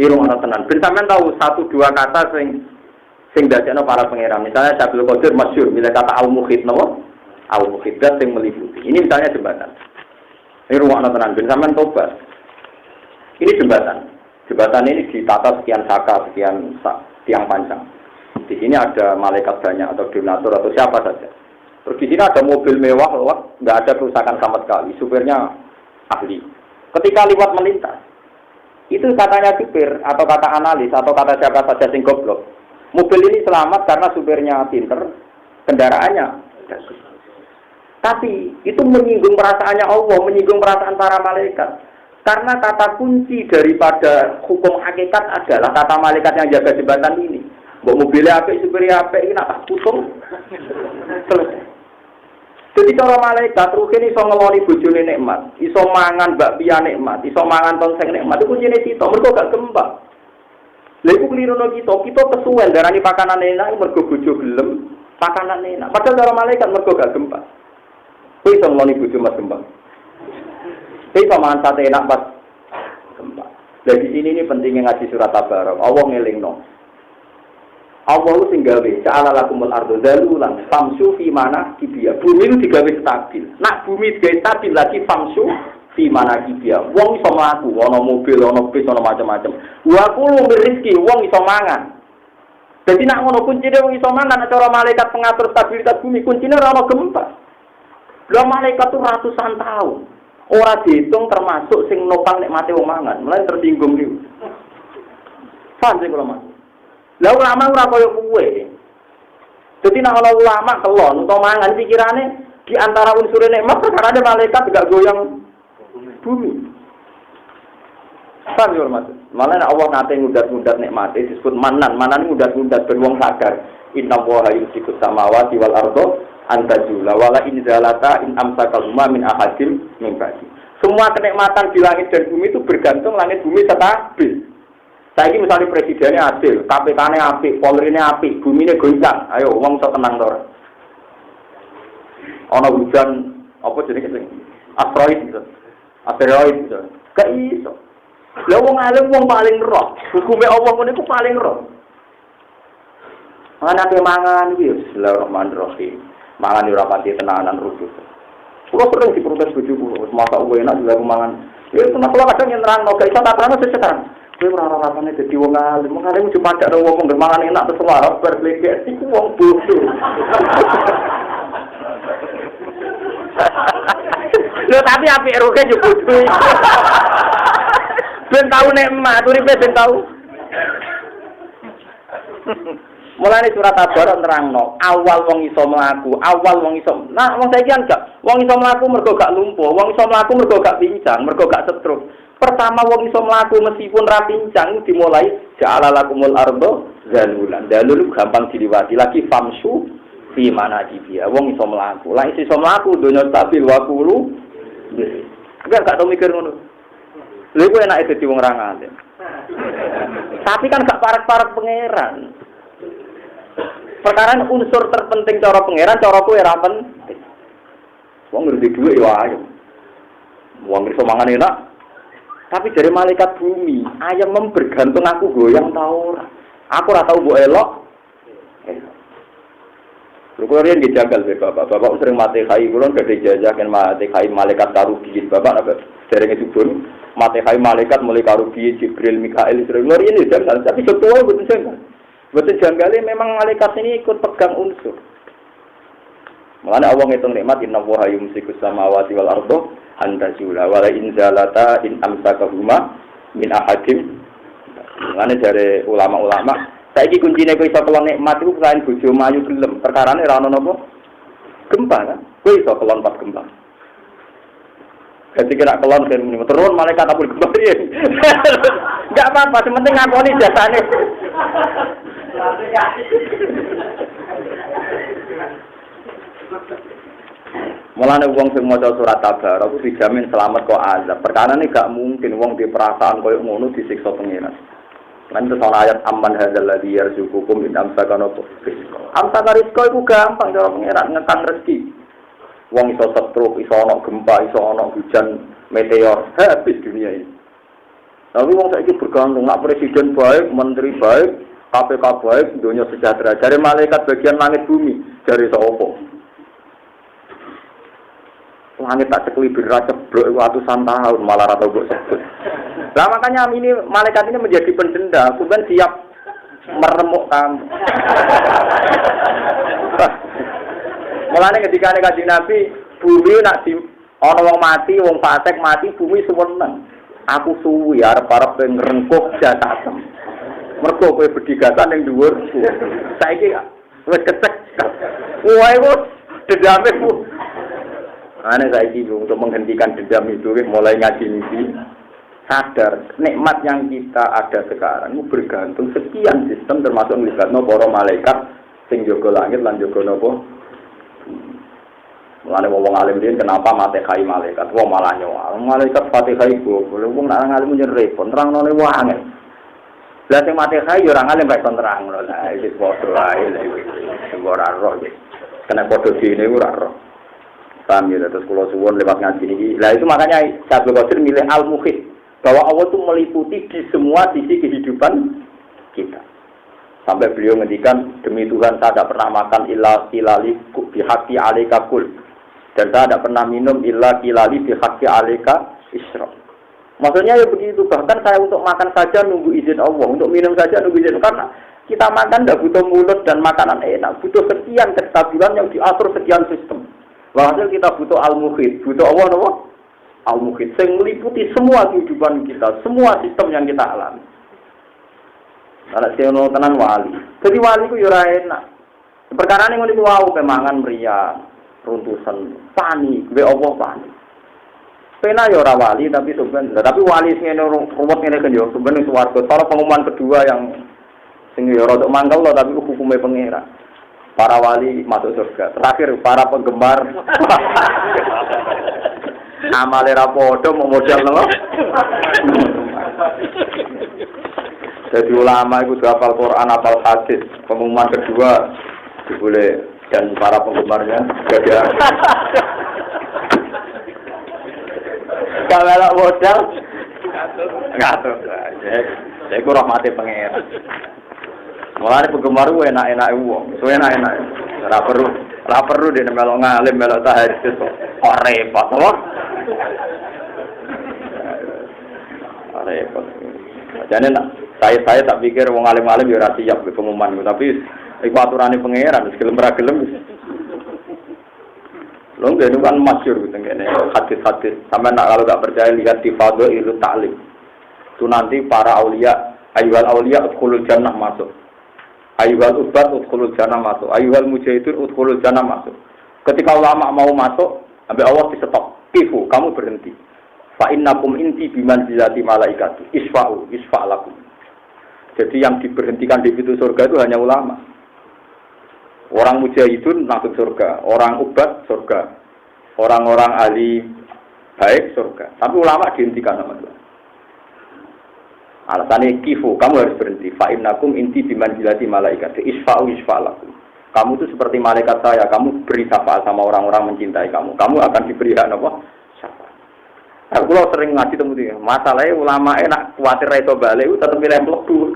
[SPEAKER 2] Irung ana tenan. Ben sampean tahu satu dua kata sing dadekno para pangeran. Misalnya Syabul Qadir masyhur milih kata al-mukhid napa? Al-mukhidat sing meliputi. Ini misalnya jembatan. Irung ana tenan ben sampean tobat. Ini jembatan. Jembatan ini ditata sekian saka, sekian tiang panjang. Di sini ada malaikat banyak atau donatur atau siapa saja. Terus di sini ada mobil mewah, nggak ada kerusakan sama sekali. Supirnya ahli. Ketika lewat melintas, itu katanya supir atau kata analis atau kata siapa saja sing goblok. Mobil ini selamat karena supirnya pinter, kendaraannya bagus. Tapi itu menyinggung perasaannya Allah, menyinggung perasaan para malaikat. Karena kata kunci daripada hukum hakikat adalah kata malaikat yang jaga jembatan ini. Mbok mobilnya apik, supirnya apik, ini nak putung. Selesai. Jadi cara malaikat rugen iso ngeloni bojone nikmat, iso mangan bakpia nikmat, iso mangan tongseng nikmat, itu kuncine cita, mergo gak gempak. Lha iku klirono kita kesuwen darani pakanan enak mergo bojo gelem, pakanan enak. Padahal cara malaikat mergo gak gempak. Kuwi iso ngeloni bojo mas gempak. Tapi pamangan sate enak pas gempa. Dari sini ini pentingnya ngaji surat Tabarak. Allah ngelingno. Allah itu tinggal ja'ala lakumul ardu dalulan famsu fi mana kibia. Bumi itu digawe stabil. Nak bumi digawe stabil lagi famsu fi mana kibia. Wong iso mlaku, ana mobil, ana bis, ana macam-macam. Wa kulu rezeki wong iso mangan. Jadi nak ngono kuncine wong iso mangan, cara malaikat pengatur stabilitas bumi kuncine ora ana gempa. Lha malaikat tuh ratusan tahun. Ora dihitung termasuk sing nopang nek mati wong mangan, mulai tersinggung niku. Paham sing kula Mas. Lah ulama ora koyo kuwe. Dadi nek ana ulama kelon utawa mangan pikirane di antara unsur nikmat perkara ada malaikat gak goyang bumi. Paham yo Mas. Malah nek Allah nate ngudat-ngudat nikmate disebut manan ngudat-ngudat ben wong sadar. Inna wa yumsiku samawati wal arda antajula wala in zalata in amsakaluma min ahadim min ba'di. Semua kenikmatan di langit dan bumi itu bergantung langit bumi stabil. Saiki misalnya presidennya adil, KPK-ne apik, Polri-ne apik, bumine goncang. Ayo wong iso tenang to ora? Ana hujan apa jenenge sing asteroid gitu. Asteroid gitu. Gak iso. Lah wong alim wong paling roh. Hukume Allah ngene iku paling roh. Ana mangan iki bismillahirrahmanirrahim. Mangan ora pati tenanan rudus. Kulo sering diprotes bojoku, masak kowe enak juga mangan. Ya tenan kula kadang nyentrangno, gak iso tak terangno sekarang. Kowe ora rasane dadi wong alim cuma dak wong mangan enak terus ora berlegek iku wong bodoh. Lho tapi apik roke yo bodoh. Ben tau nek emak uripe ben tau. Mulane surat Tabarak nerangno, awal wong iso mlaku, awal wong iso. Nah, wong saiki kan gak, wong iso mlaku mergo gak lumpuh, wong iso mlaku mergo gak pincang, mergo gak stroke. Pertama wong iso mlaku meskipun ra pincang dimulai ja'ala lakumul ardo zalulan. Dalul gampang diliwati lagi famsu fi manajibia. Wong iso mlaku. Lah iso mlaku donya stabil wa kulu. Gak tau mikir ngono. Lha iku enake dadi wong ra ngalim. Tapi kan gak parek-parek pangeran. Perkara unsur terpenting cara pangeran, cara kowe ora penting. Wong ngerti dhuwit ya ayo. Wong iso mangan enak. Tapi dari malaikat bumi, ayam bergantung aku goyang tau ora. Aku ora tau mbok elok. Lho riyen dijagal be Bapak. Bapak sering mate kai kula gede jajaken mate kai malaikat karubiyin. Bapak apa derenge subun mate kai malaikat mulai karubiyin Jibril Mikail sering riyen dijagal tapi ketua mboten janggal. Betul janggalnya memang malaikat ini ikut pegang unsur. Makanya Allah ngitung nikmat inna wa yumsikus samawati wal ardo antazula wala in zalata in amsakahuma min ahadim. Makanya dari ulama-ulama, saiki kuncine kowe iso kelon nikmat iku selain bojo mayu gelem. Perkarane ra ono napa? Gempa kan. Kowe iso kelon pas gempa. Ketika nak kelon kan turun malaikat abul gempa piye? Enggak apa-apa, sementing ngakoni jasane. Mulane wong sing maca surat Tabarak aku dijamin selamat kok azab. Perkara ini gak mungkin wong di perasaan koyo ngono disiksa pengiran. Lan itu ayat amman hadzal ladzi yarzuqukum in amsakana rizqa. Amsaka rizqa iku gampang cara pengiran ngekang rezeki. Wong iso stroke, iso ana gempa, iso ana hujan meteor, habis dunia ini. Tapi wong saiki bergantung nak presiden baik, menteri baik, KPK baik, dunia sejahtera. Dari malaikat bagian langit bumi, dari sapa? Langit tak sekelibir ceblok ratusan tahun malah rata mbok sebut. Lah makanya ini malaikat ini menjadi pendenda, kemudian siap meremuk kamu. Mulane ketika nek Kanjeng Nabi bumi nak di ana wong mati, wong fasik mati, bumi suweneng. Aku suwi arep-arep ngrengkuh jasatem. Mergo kowe bedigatan ning dhuwurku. Saiki wis kecek. Wae wis dendame ku. Ane saiki untuk menghentikan dendam itu mulai ngaji niki sadar nikmat yang kita ada sekarang itu bergantung sekian sistem termasuk melibatno para malaikat sing jaga langit lan jaga napa. Mulane wong alim dia kenapa mate kai malaikat wong malah nyoal. Malaikat Fatihah iku wong nak ngalim nyen repot nerangne wae. Lah sing mate kai yo ora ngalim rek terang lho. Lah iki padha ae lha iki. Ora roh iki. Kena padha dine ora roh. Paham ya, terus kalau suwon lewat ngaji ini. Lah itu makanya Syaikhul Qadir milih al-muhit. Bahwa Allah itu meliputi di semua sisi kehidupan kita. Sampai beliau ngendikan, demi Tuhan saya tidak pernah makan illa kilali bihaqi alaika kul. Dan saya tidak pernah minum illa kilali bihaqi alaika isra. Maksudnya ya begitu. Bahkan saya untuk makan saja nunggu izin Allah. Untuk minum saja nunggu izin. Karena kita makan tidak butuh mulut dan makanan enak. Butuh sekian kestabilan yang diatur sekian sistem. Walhasil kita butuh al-muhid, butuh Allah apa? Al-muhid, yang meliputi semua kehidupan kita, semua sistem yang kita alami. Kalau saya tenan wali, jadi wali itu ya enak. Perkara ini ngono wow, kemangan meriah, runtusan, panik, be Allah panik. Pena ya ora wali tapi sebenarnya, tapi wali sing ruwet ngene kan yo sebenarnya swarga. Kalau pengumuman kedua yang sing ya rada mangkel loh tapi hukumnya pangeran. Para wali masuk surga. Terakhir para penggemar amale ra padha mau modal lho. Jadi ulama itu hafal Quran, hafal hadis. Pengumuman kedua boleh dan para penggemarnya jaga. Kalau modal ngatur. Saya ku rahmati pangeran. Mulane penggemar ku enak-enak wong, so enak-enak. Ora perlu dene melok ngalim, melok tahajud. Ora repot, apa? Ora repot. Jane saya tak pikir wong alim-alim ya ora siap ke pengumuman, tapi iku aturane pangeran, wis gelem ra gelem. Lho ngene kan masyhur gitu ngene, hadis-hadis. Sampai kalau enggak percaya lihat di Fadhailul Ta'lim. Itu nanti para aulia, ayyuhal aulia udkhulul jannah masuk. Ayyuhal ubat udkhulul jannah masuk, ayyuhal mujahidun udkhulul jannah masuk. Ketika ulama mau masuk, sampai Allah di stop. Kifu, kamu berhenti. Fa innakum inti bimanzilati malaikati. Isfa'lakum. Jadi yang diberhentikan di pintu surga itu hanya ulama. Orang mujahidun masuk surga, orang ubat surga. Orang-orang ahli baik surga. Tapi ulama dihentikan sama Tuhan. Alasannya kifu, kamu harus berhenti. Fa innakum inti bimanzilati malaikati. Isfa'lakum. Kamu itu seperti malaikat saya, kamu beri syafaat sama orang-orang mencintai kamu. Kamu akan diberi hak apa? Syafaat. Nah, kalau sering ngaji temu dia, masalahnya ulama enak kuatir itu balik, tetap milih mlebu.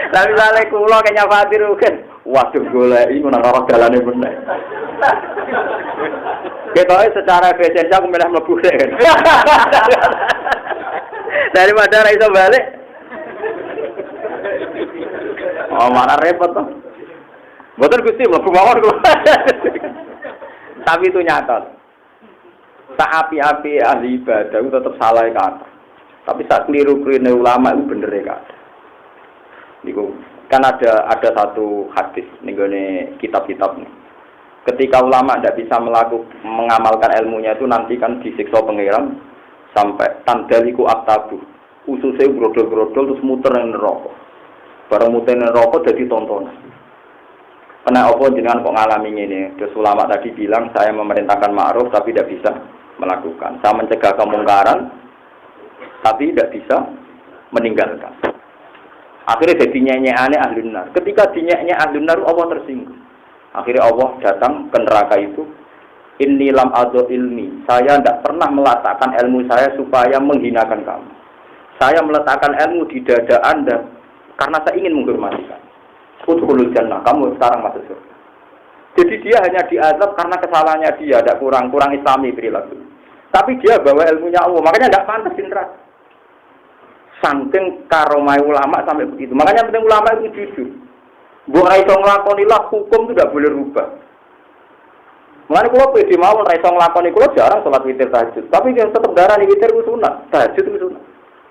[SPEAKER 2] Tapi misalnya kulo kayaknya khawatir kan, waduh golek ini nang arah dalane bener. Ketoke secara efisiensi aku milih mlebu kan. Daripada ra iso balik. Oh, mana repot toh. Mboten Gusti mlebu mawon kula. Tapi itu nyata. Tak api-api ahli ibadah itu tetap salah kata. Tapi tak keliru-keliru ulama itu bener kata. Niku kan ada satu hadis ning kitab-kitab nih. Ketika ulama tidak bisa mengamalkan ilmunya itu nanti kan disiksa pangeran sampai tandaliku aktabu. Ususnya brodol-brodol terus muter nang neraka. Bareng muter nang neraka jadi tontonan. Kena apa jenengan kok ngalami ini? Terus ulama tadi bilang saya memerintahkan ma'ruf tapi tidak bisa melakukan. Saya mencegah kemungkaran tapi tidak bisa meninggalkan. Akhirnya jadi nyanyiannya ahlun nar. Ketika dinyanyi ahlun nar Allah tersinggung. Akhirnya Allah datang ke neraka itu. Inni lam adu ilmi. Saya tidak pernah meletakkan ilmu saya supaya menghinakan kamu. Saya meletakkan ilmu di dada Anda karena saya ingin menghormati kamu. Udkhulul jannah, kamu sekarang masuk surga. Jadi dia hanya diazab karena kesalahannya dia, ada kurang islami perilaku. Tapi dia bawa ilmunya Allah, makanya tidak pantas di neraka. Saking karomai ulama sampai begitu. Makanya penting ulama itu jujur. Mbok ra iso nglakonilah hukum itu tidak boleh rubah. Mulane kula pede mawon ra iso nglakoni kula jarang salat witir tahajud. Tapi yang tetep darani witir ku sunat, tahajud ku sunat.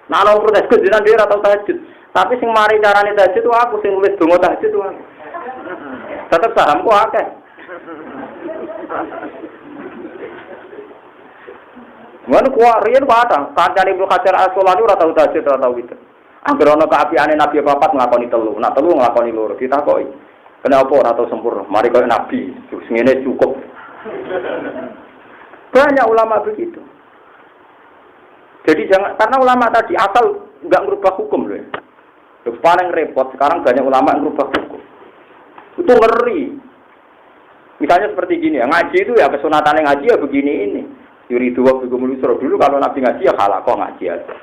[SPEAKER 2] Nah, ana protes kejinan dia atau tahajud. Tapi sing mari carane tahajud itu aku sing nulis donga tahajud itu aku. Tetep sahamku akeh. Mana kuat riyen ada, kancane Ibnu Hajar Al-Asqalani ora tau tahajud ora tau witir. Angger ana kaapiane Nabi papat nglakoni telu, nak telu nglakoni loro ditakoki. Kenapa ora tau sempurna? Mari koyo Nabi, terus ngene cukup. Banyak ulama begitu. Jadi jangan karena ulama tadi asal enggak merubah hukum loh. Yang paling repot sekarang banyak ulama yang merubah hukum. Itu ngeri. Misalnya seperti gini ya, ngaji itu ya kesunatan ngaji ya begini ini. Yuridu wa bikum lusra dulu kalau Nabi ngaji ya halaqah ngaji aja.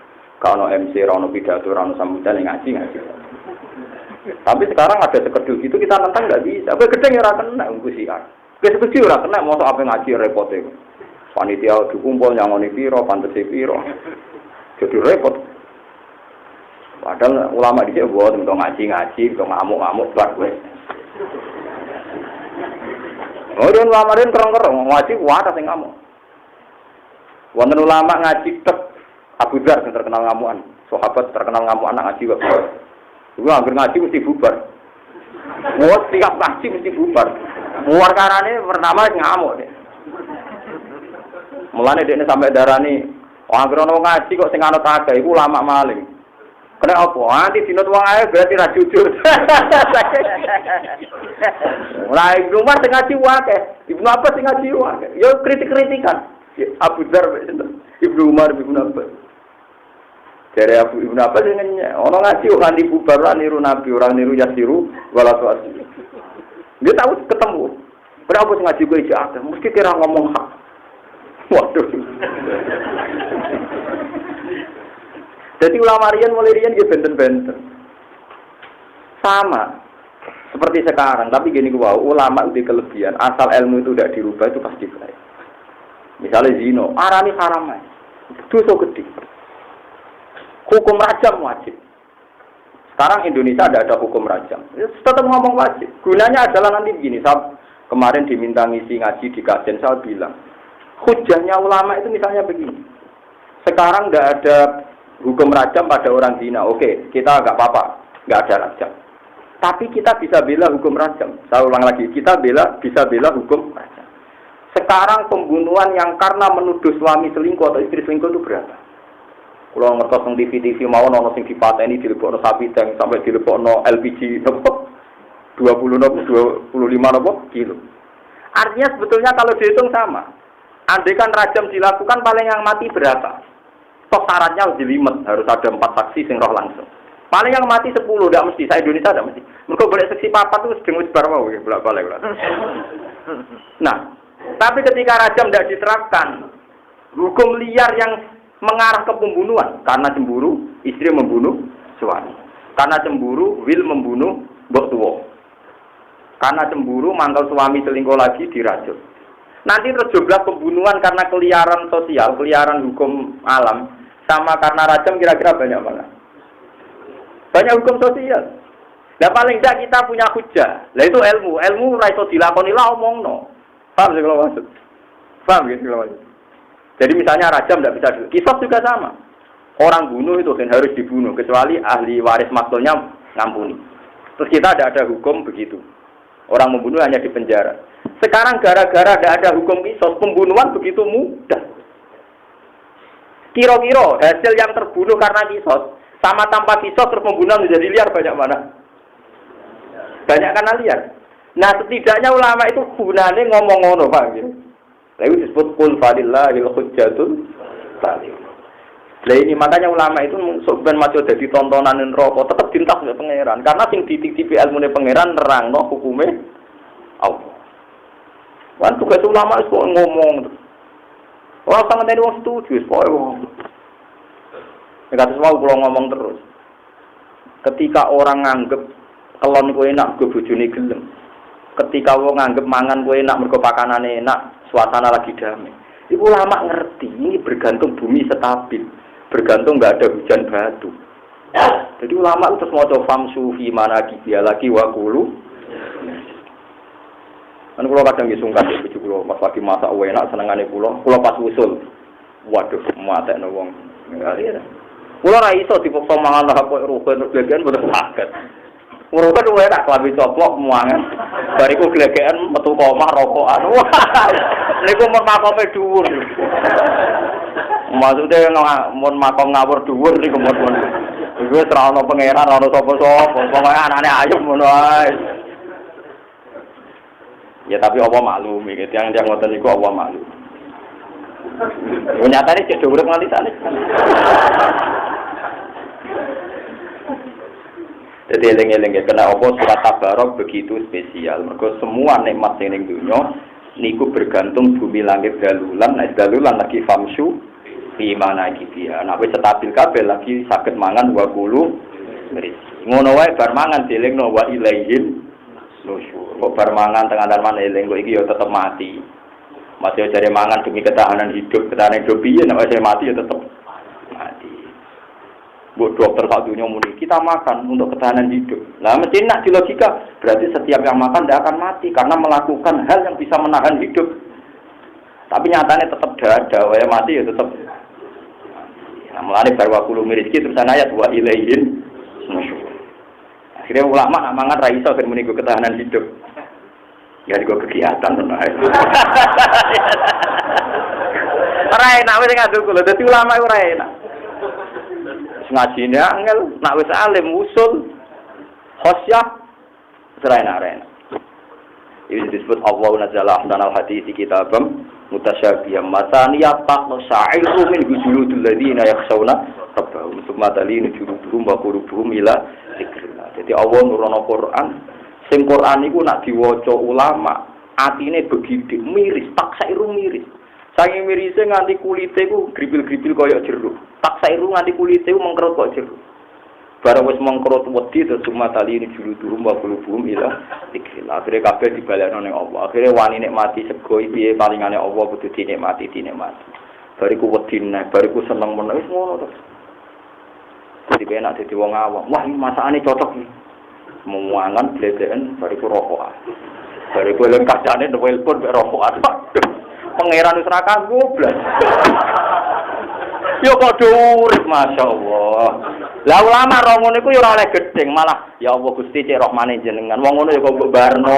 [SPEAKER 2] Kalau MC rono pidato rono sambutan ngaji. Tapi sekarang ada sekedul gitu kita nentang enggak bisa. Kowe gedeng ora kena nggusi kan. Kowe sekedul ora kena mosok apa ngaji repot e. Panitia dikumpul nyangoni piro, pantese piro. Jadi repot. Padahal ulama di sini buat untuk ngaji, untuk ngamuk-ngamuk bar gue. Kemudian ulama lain kerong-kerong ngaji wadah sing ngamuk. Wonten ulama ngaji tek Abu Dzar yang terkenal ngamuan, sahabat terkenal ngamuan anak ngaji kok. Iku hampir ngaji mesti bubar. Mau tiap ngaji mesti bubar. Muar karane pertama ngamuk deh. Mulane dekne sampai darani, anggere ono ngaji kok sing anut akeh iku ulama maling. Kena apa? Nanti dinut wong ae berarti ra jujur. Lah Ibnu Umar sing ngaji wae, Ibnu Abbas sing ngaji wae. Yo kritik-kritikan. Abu Dzar Ibnu Umar Ibnu Abbas. Dari Ibnu Abbas sing ono ngaji kok kanthi bubar ora niru Nabi, ora niru Yasiru wala tu'asir. Dia tahu ketemu. Berapa sing ngaji kowe iki akeh, mesti kira ngomong hak. Waduh. Jadi ulama riyen mulai riyen dia benten-benten. Sama seperti sekarang, tapi gini gua ulama itu kelebihan, asal ilmu itu tidak dirubah itu pasti baik. Misalnya zina, arani haram ae. Dosa gede. Hukum rajam wajib. Sekarang Indonesia ada hukum rajam. Tetap ngomong wajib. Gunanya adalah nanti begini, saya kemarin diminta ngisi ngaji di kajian saya bilang hujahnya ulama itu misalnya begini. Sekarang tidak ada hukum rajam pada orang zina. Oke, kita nggak apa-apa, nggak ada rajam. Tapi kita bisa bela hukum rajam. Saya ulang lagi, kita bisa bela hukum rajam. Sekarang pembunuhan yang karena menuduh suami selingkuh atau istri selingkuh itu berapa? Kalau ngertos ng TV mau ono sing dipateni dilebokno sapi dang sampai dilebokno LPG nopo 25 nopo kilo. Artinya sebetulnya kalau dihitung sama. Andai kan rajam dilakukan paling yang mati berapa? Toh syaratnya harus jelimet, harus ada 4 saksi sing roh langsung. Paling yang mati 10, tidak mesti. Saya Indonesia tidak mesti. Mereka boleh seksi papat itu sedang sebar mau ya, bolak-balik. Nah, tapi ketika rajam tidak diterapkan, hukum liar yang mengarah ke pembunuhan karena cemburu, istri membunuh suami. Karena cemburu, wil membunuh mbok tuwa. Karena cemburu, mangkal suami selingkuh lagi dirajam. Nanti terjebak pembunuhan karena keliaran sosial, keliaran hukum alam, sama karena rajam kira-kira banyak mana? Banyak hukum sosial. Nah paling tidak kita punya hujah. Lah itu ilmu raiso dilakoni lah omongno. Paham sih kalau maksud? Paham gitu kalau maksud? Jadi misalnya rajam tidak bisa dulu. Qisas juga sama. Orang bunuh itu kan harus dibunuh kecuali ahli waris maktulnya ngampuni. Terus kita tidak ada hukum begitu. Orang membunuh hanya di penjara. Sekarang gara-gara tidak ada hukum qisas, pembunuhan begitu mudah. Kira-kira hasil yang terbunuh karena qisas sama tanpa qisas terus pembunuhan menjadi liar banyak mana? Banyak karena liar. Nah setidaknya ulama itu gunanya ngomong ngono Pak gitu. Lalu disebut qul falillahil hujjatul baligh. Lah ini makanya ulama itu ben maca dadi tontonan neraka tetep dintas mek pangeran karena sing dititipi ilmune pangeran nerangno hukume Allah. Wan tugas ulama itu ngomong. Ora sangat ada wong setuju pokoke wong. Nek semua kalau ngomong terus. Ketika orang nganggep kelon kowe enak go bojone gelem. Ketika wong nganggep mangan kowe enak mergo pakanane enak, suasana lagi damai. Iku ulama ngerti ini bergantung bumi stabil, bergantung enggak ada hujan batu. Jadi ulama itu semua famsu fi manaki dia lagi waqulu. Kan kula kadang nggih sungkan ya bojo kula pas lagi masak enak senengane kula pas usul. Waduh, matekno wong. Kula ra iso dipaksa mangan lah kok rugen glegekan boten saged. Rugen wae tak klambi coplok muangan. Bariku glegekan metu omah rokokan. Niku mun makome dhuwur. Maksude mun makom ngawur dhuwur niku mun. Iku wis ra ono pangeran, ora ono sapa-sapa. Pokoke anane ayub ngono ae. Ya tapi Allah maklum iki tiyang ngoten niku Allah maklum. Nyatane cek dhuwur nganti sakne. Jadi eling-eling kena apa surat Tabarok begitu spesial. Mergo semua nikmat sing ning donya niku bergantung bumi langit dalulan, nek dalulan lagi famsu fi manaki dia. Nek wis stabil kabeh lagi saged mangan wa kulu rezeki. Ngono wae bar mangan dielingno wa ilaihim nusyur. Kok bar mangan tengah dalman eling kok iki ya tetep mati. Mati cari mangan demi ketahanan hidup piye nek wis mati ya tetep mati. Buat dokter sak dunia muni kita makan untuk ketahanan hidup. Lah mesti nak di logika berarti setiap yang makan tidak akan mati karena melakukan hal yang bisa menahan hidup. Tapi nyatanya tetap ada, wae mati ya tetap. Nah, mulane bar wa kulu rezeki terus ayat wa ilaihin nusyur. Akhirnya ulama nak mangan ra iso ben muni ketahanan hidup. Ya digo kegiatan ngono ae. Ora enak wis ngadu kula. Dadi ulama ora enak. Ngajine angel, nak wis alim usul khosyah serena-rena. Ini disebut Allah Nazala ahsanal hadits kitabam mutasyabiham mataniyat taqnu sa'iru min hujuludul ladzina yakhshawna rabbahum thumma talinu juluduhum wa qulubuhum ila dzikrillah. Jadi Allah nurono Quran, sing Quran iku nak diwaca ulama, atine begidik miris, tak sairu miris. Saking mirise nganti kulite ku gripil-gripil koyo jeruk. Tak sairu nganti kulite ku mengkerut kok jeruk. Barang wis mengkerut wedi terus sumatali ini juluduhum wa qulubuhum ila dzikrillah. Akhire kabeh dibalekno ning Allah. Akhire wani nikmati sego piye palingane Allah kudu dinikmati. Bariku wedi nek, bariku seneng men wis ngono to. Dadi penak dadi wong awam. Wah, iki masakane cocok iki. Memuangan blejeken bariku rokokan. Bariku eling kancane nelpon mek rokokan. Pangeran wis ra kanggo blas. Yo padha urip masyaallah. Lah ulama ro ngono iku ya ora oleh gedeng, malah ya Allah Gusti cek rahmane jenengan. Wong ngono ya kok mbok barno.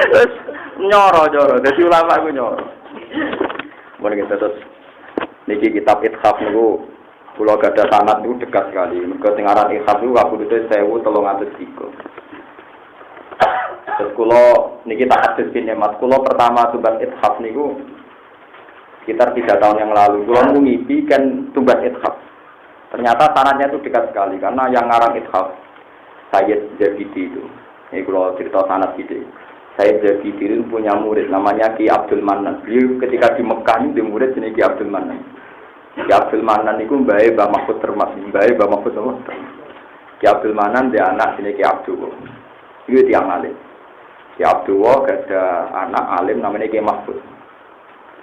[SPEAKER 2] Terus nyoro. Dadi ulama iku nyoro. Mun kita terus niki kitab Ithaf niku kula gadah sanad niku dekat sekali. Mergo sing aran Ithaf niku kabudute 1303. Terus kula niki tak hadis Mas kula pertama tumbas Ithaf niku sekitar 3 tahun yang lalu, kula ngipi kan tumbas Ithaf. Ternyata sanadnya itu dekat sekali karena yang ngarang Ithaf Sayyid Zabidi itu. Ini kula cerita sanad gitu. Sayyid Zabidi itu punya murid namanya Ki Abdul Manan. Beliau ketika di Mekah itu murid jenis Ki Abdul Manan. Ki Abdul Manan itu mbae Mbah Mahfud Termas, mbae Mbah Mahfud Termas. Ki Abdul Manan dia anak jenis Ki Abdul. Itu tiang alim. Ki Abdul ada anak alim namanya Ki Mahfud.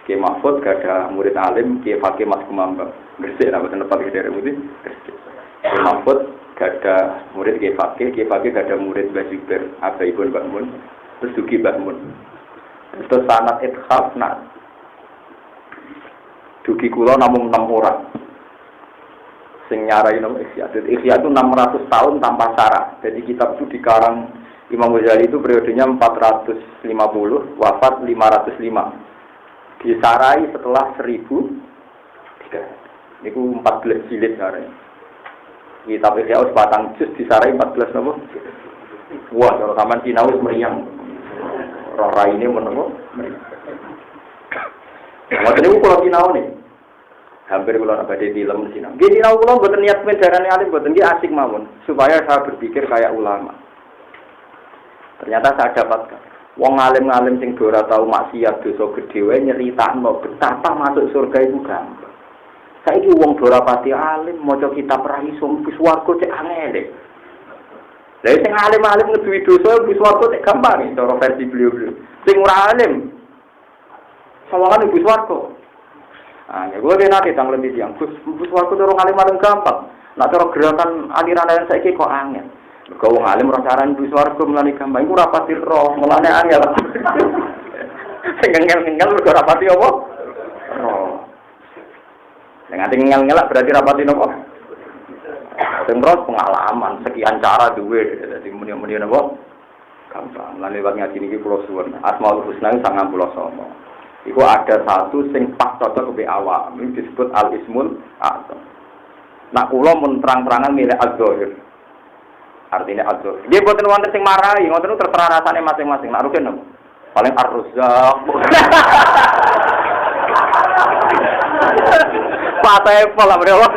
[SPEAKER 2] Ki Mahfud gak ada murid alim, Ki Fakih Mas Kumambang. Gresik nama tempat dari putih. Ki Mahfud gak ada murid Ki Fakih gak ada murid Mbah Zubair, Abah Ibn Mbah Mun, terus Duki Mbah Mun. Terus sanad Ithaf nak. Duki kula namung 6 orang. Sing nyarai nama Ihya. Ihya itu 600 tahun tanpa syarat. Jadi kitab itu dikarang Imam Ghazali itu periodenya 450, wafat 505. Disarai setelah 1003. Niku 14 jilid sarai. Kitab Ihya sebatang juz disarai 14 napa? Wah, kalau sampean sinau wis meriang. Roh raine menapa? Meriang. Ngoten niku kula sinau nih. Hampir kula badhe film sinau. Nggih sinau kula mboten niat mendarani alim mboten nggih asik mawon supaya saya berpikir kayak ulama. Ternyata saya dapatkan wong alim-alim sing ora tau maksiat dosa gedhe wae nyeritakno betapa masuk surga itu gampang. Saiki wong ora pati alim maca kitab ra iso mlebu swarga cek angel. Lah sing alim-alim ngeduwi dosa mlebu swarga cek gampang cara versi beliau-beliau. Sing ora alim sawangan mlebu swarga. Ah, ya gue nanti tang lebih yang mlebu swarga cara alim-alim gampang. Nak cara gerakan aliran saiki kok angel. Kau wong alim ora carane mlebu swarga mulane gampang iku ora pati roh, mulane angel. Sing ngel-ngel mergo ora pati apa? Roh. Sing ati ngel-ngel berarti ora pati napa? Sing terus pengalaman sekian cara duwe dadi muni-muni napa? Gampang. Lan lewat ngaji niki kula suwun. Asmaul Husna 99. Iku ada satu sing pas cocok ke awak. Ini disebut Al-Ismul A'zam. Nak kula mun terang-terangan milih Az-Zahir. Artinya adzur. Dia buatan wonten sing marahi, ngoten terserah rasane masing-masing. Nak rugen napa? Paling Ar-Razzaq. Patai pola bro.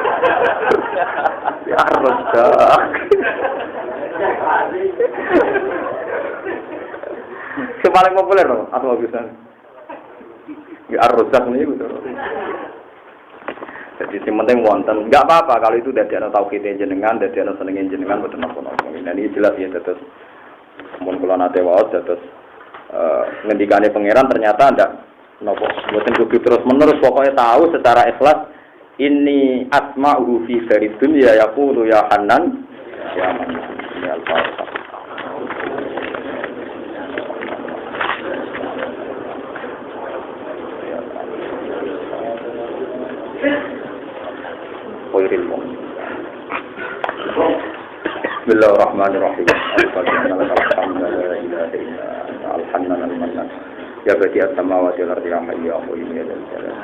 [SPEAKER 2] Ya Ar-Razzaq. Sing paling populer napa? Atau bagusan. Ya Ar-Razzaq niku to. Jadi yang penting wonten, enggak apa-apa kalau itu dari anak tauhid jenengan, dari anak senengin jenengan betul napa-napa. Nah ini jelas ya terus mun kula nate waos terus ngendikane pangeran ternyata ndak napa mboten kudu terus menerus pokoknya tahu secara ikhlas ini asma'uhu fi sarid dunya yaqulu ya Hanan ya Mannan ya Al-Fatihah. Bismillahirrahmanirrahim. Ya badi as-samawati wal ardi ya Allah ya Allah.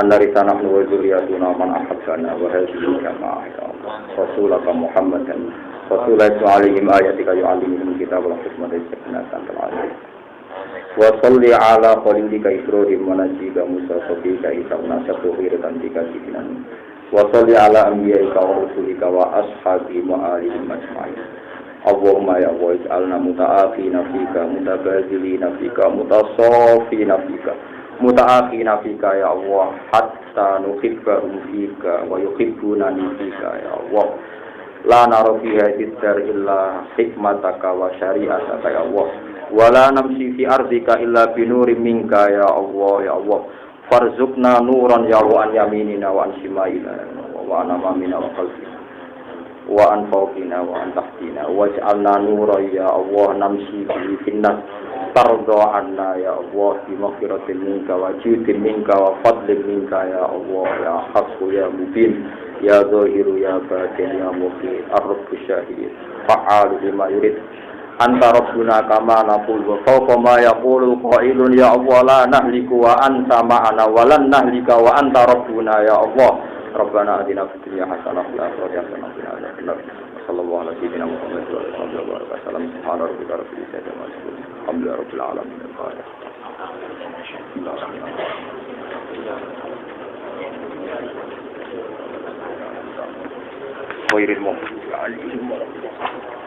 [SPEAKER 2] Annari tanah wa dzurriyyatuna man ahabbana wa hadhihi kama ya Allah. Rasulullah Muhammadan sallallahu alaihi ayatika yu'allimuhum kitab wal hikmata sanatan al-alim. Wa salli ala qalilika Ibrahim wa najika Musa sabika isa nasatu khiratan dikasinan. Wa salli ala anbiya'ika wa rusulika wa ashabi wa alihim ajma'in. Allahumma ya Allah ij'alna muta'afina fika mutabazilina fika mutasafina fika muta'afina fika ya Allah hatta nuhibbahum fika wa yuhibbuna fika ya Allah la nara fiha dar illa hikmataka wa syari'ataka ya Allah wa la namshi fi ardika illa binurin minka ya Allah farzuqna nuran ya wa an yaminina wa an shimaina wa an amamina wa khalfina wa an fawqina wa an tahtina waj'alna nuran ya Allah namshi bihi finnas tarda anna ya Allah bi maghfiratin minka wa judin minka wa fadlin minka ya Allah ya hasbu ya mubin ya zahiru ya batin ya muqit ar-rabb syahid fa'alu lima yurid anta rabbuna kama naqul wa fawqa ma yaqulu qailun ya Allah la nahliku wa anta ma'ana wa lan nahlika wa anta rabbuna ya Allah Rabbana atina fid dunya hasanah wa fil akhirati hasanah wa qina adzabannar sallallahu alaihi wa sallam Muhammad wa sallam subhana rabbika rabbil izzati amma yasifun alhamdulillahi rabbil alamin khairil mu'minin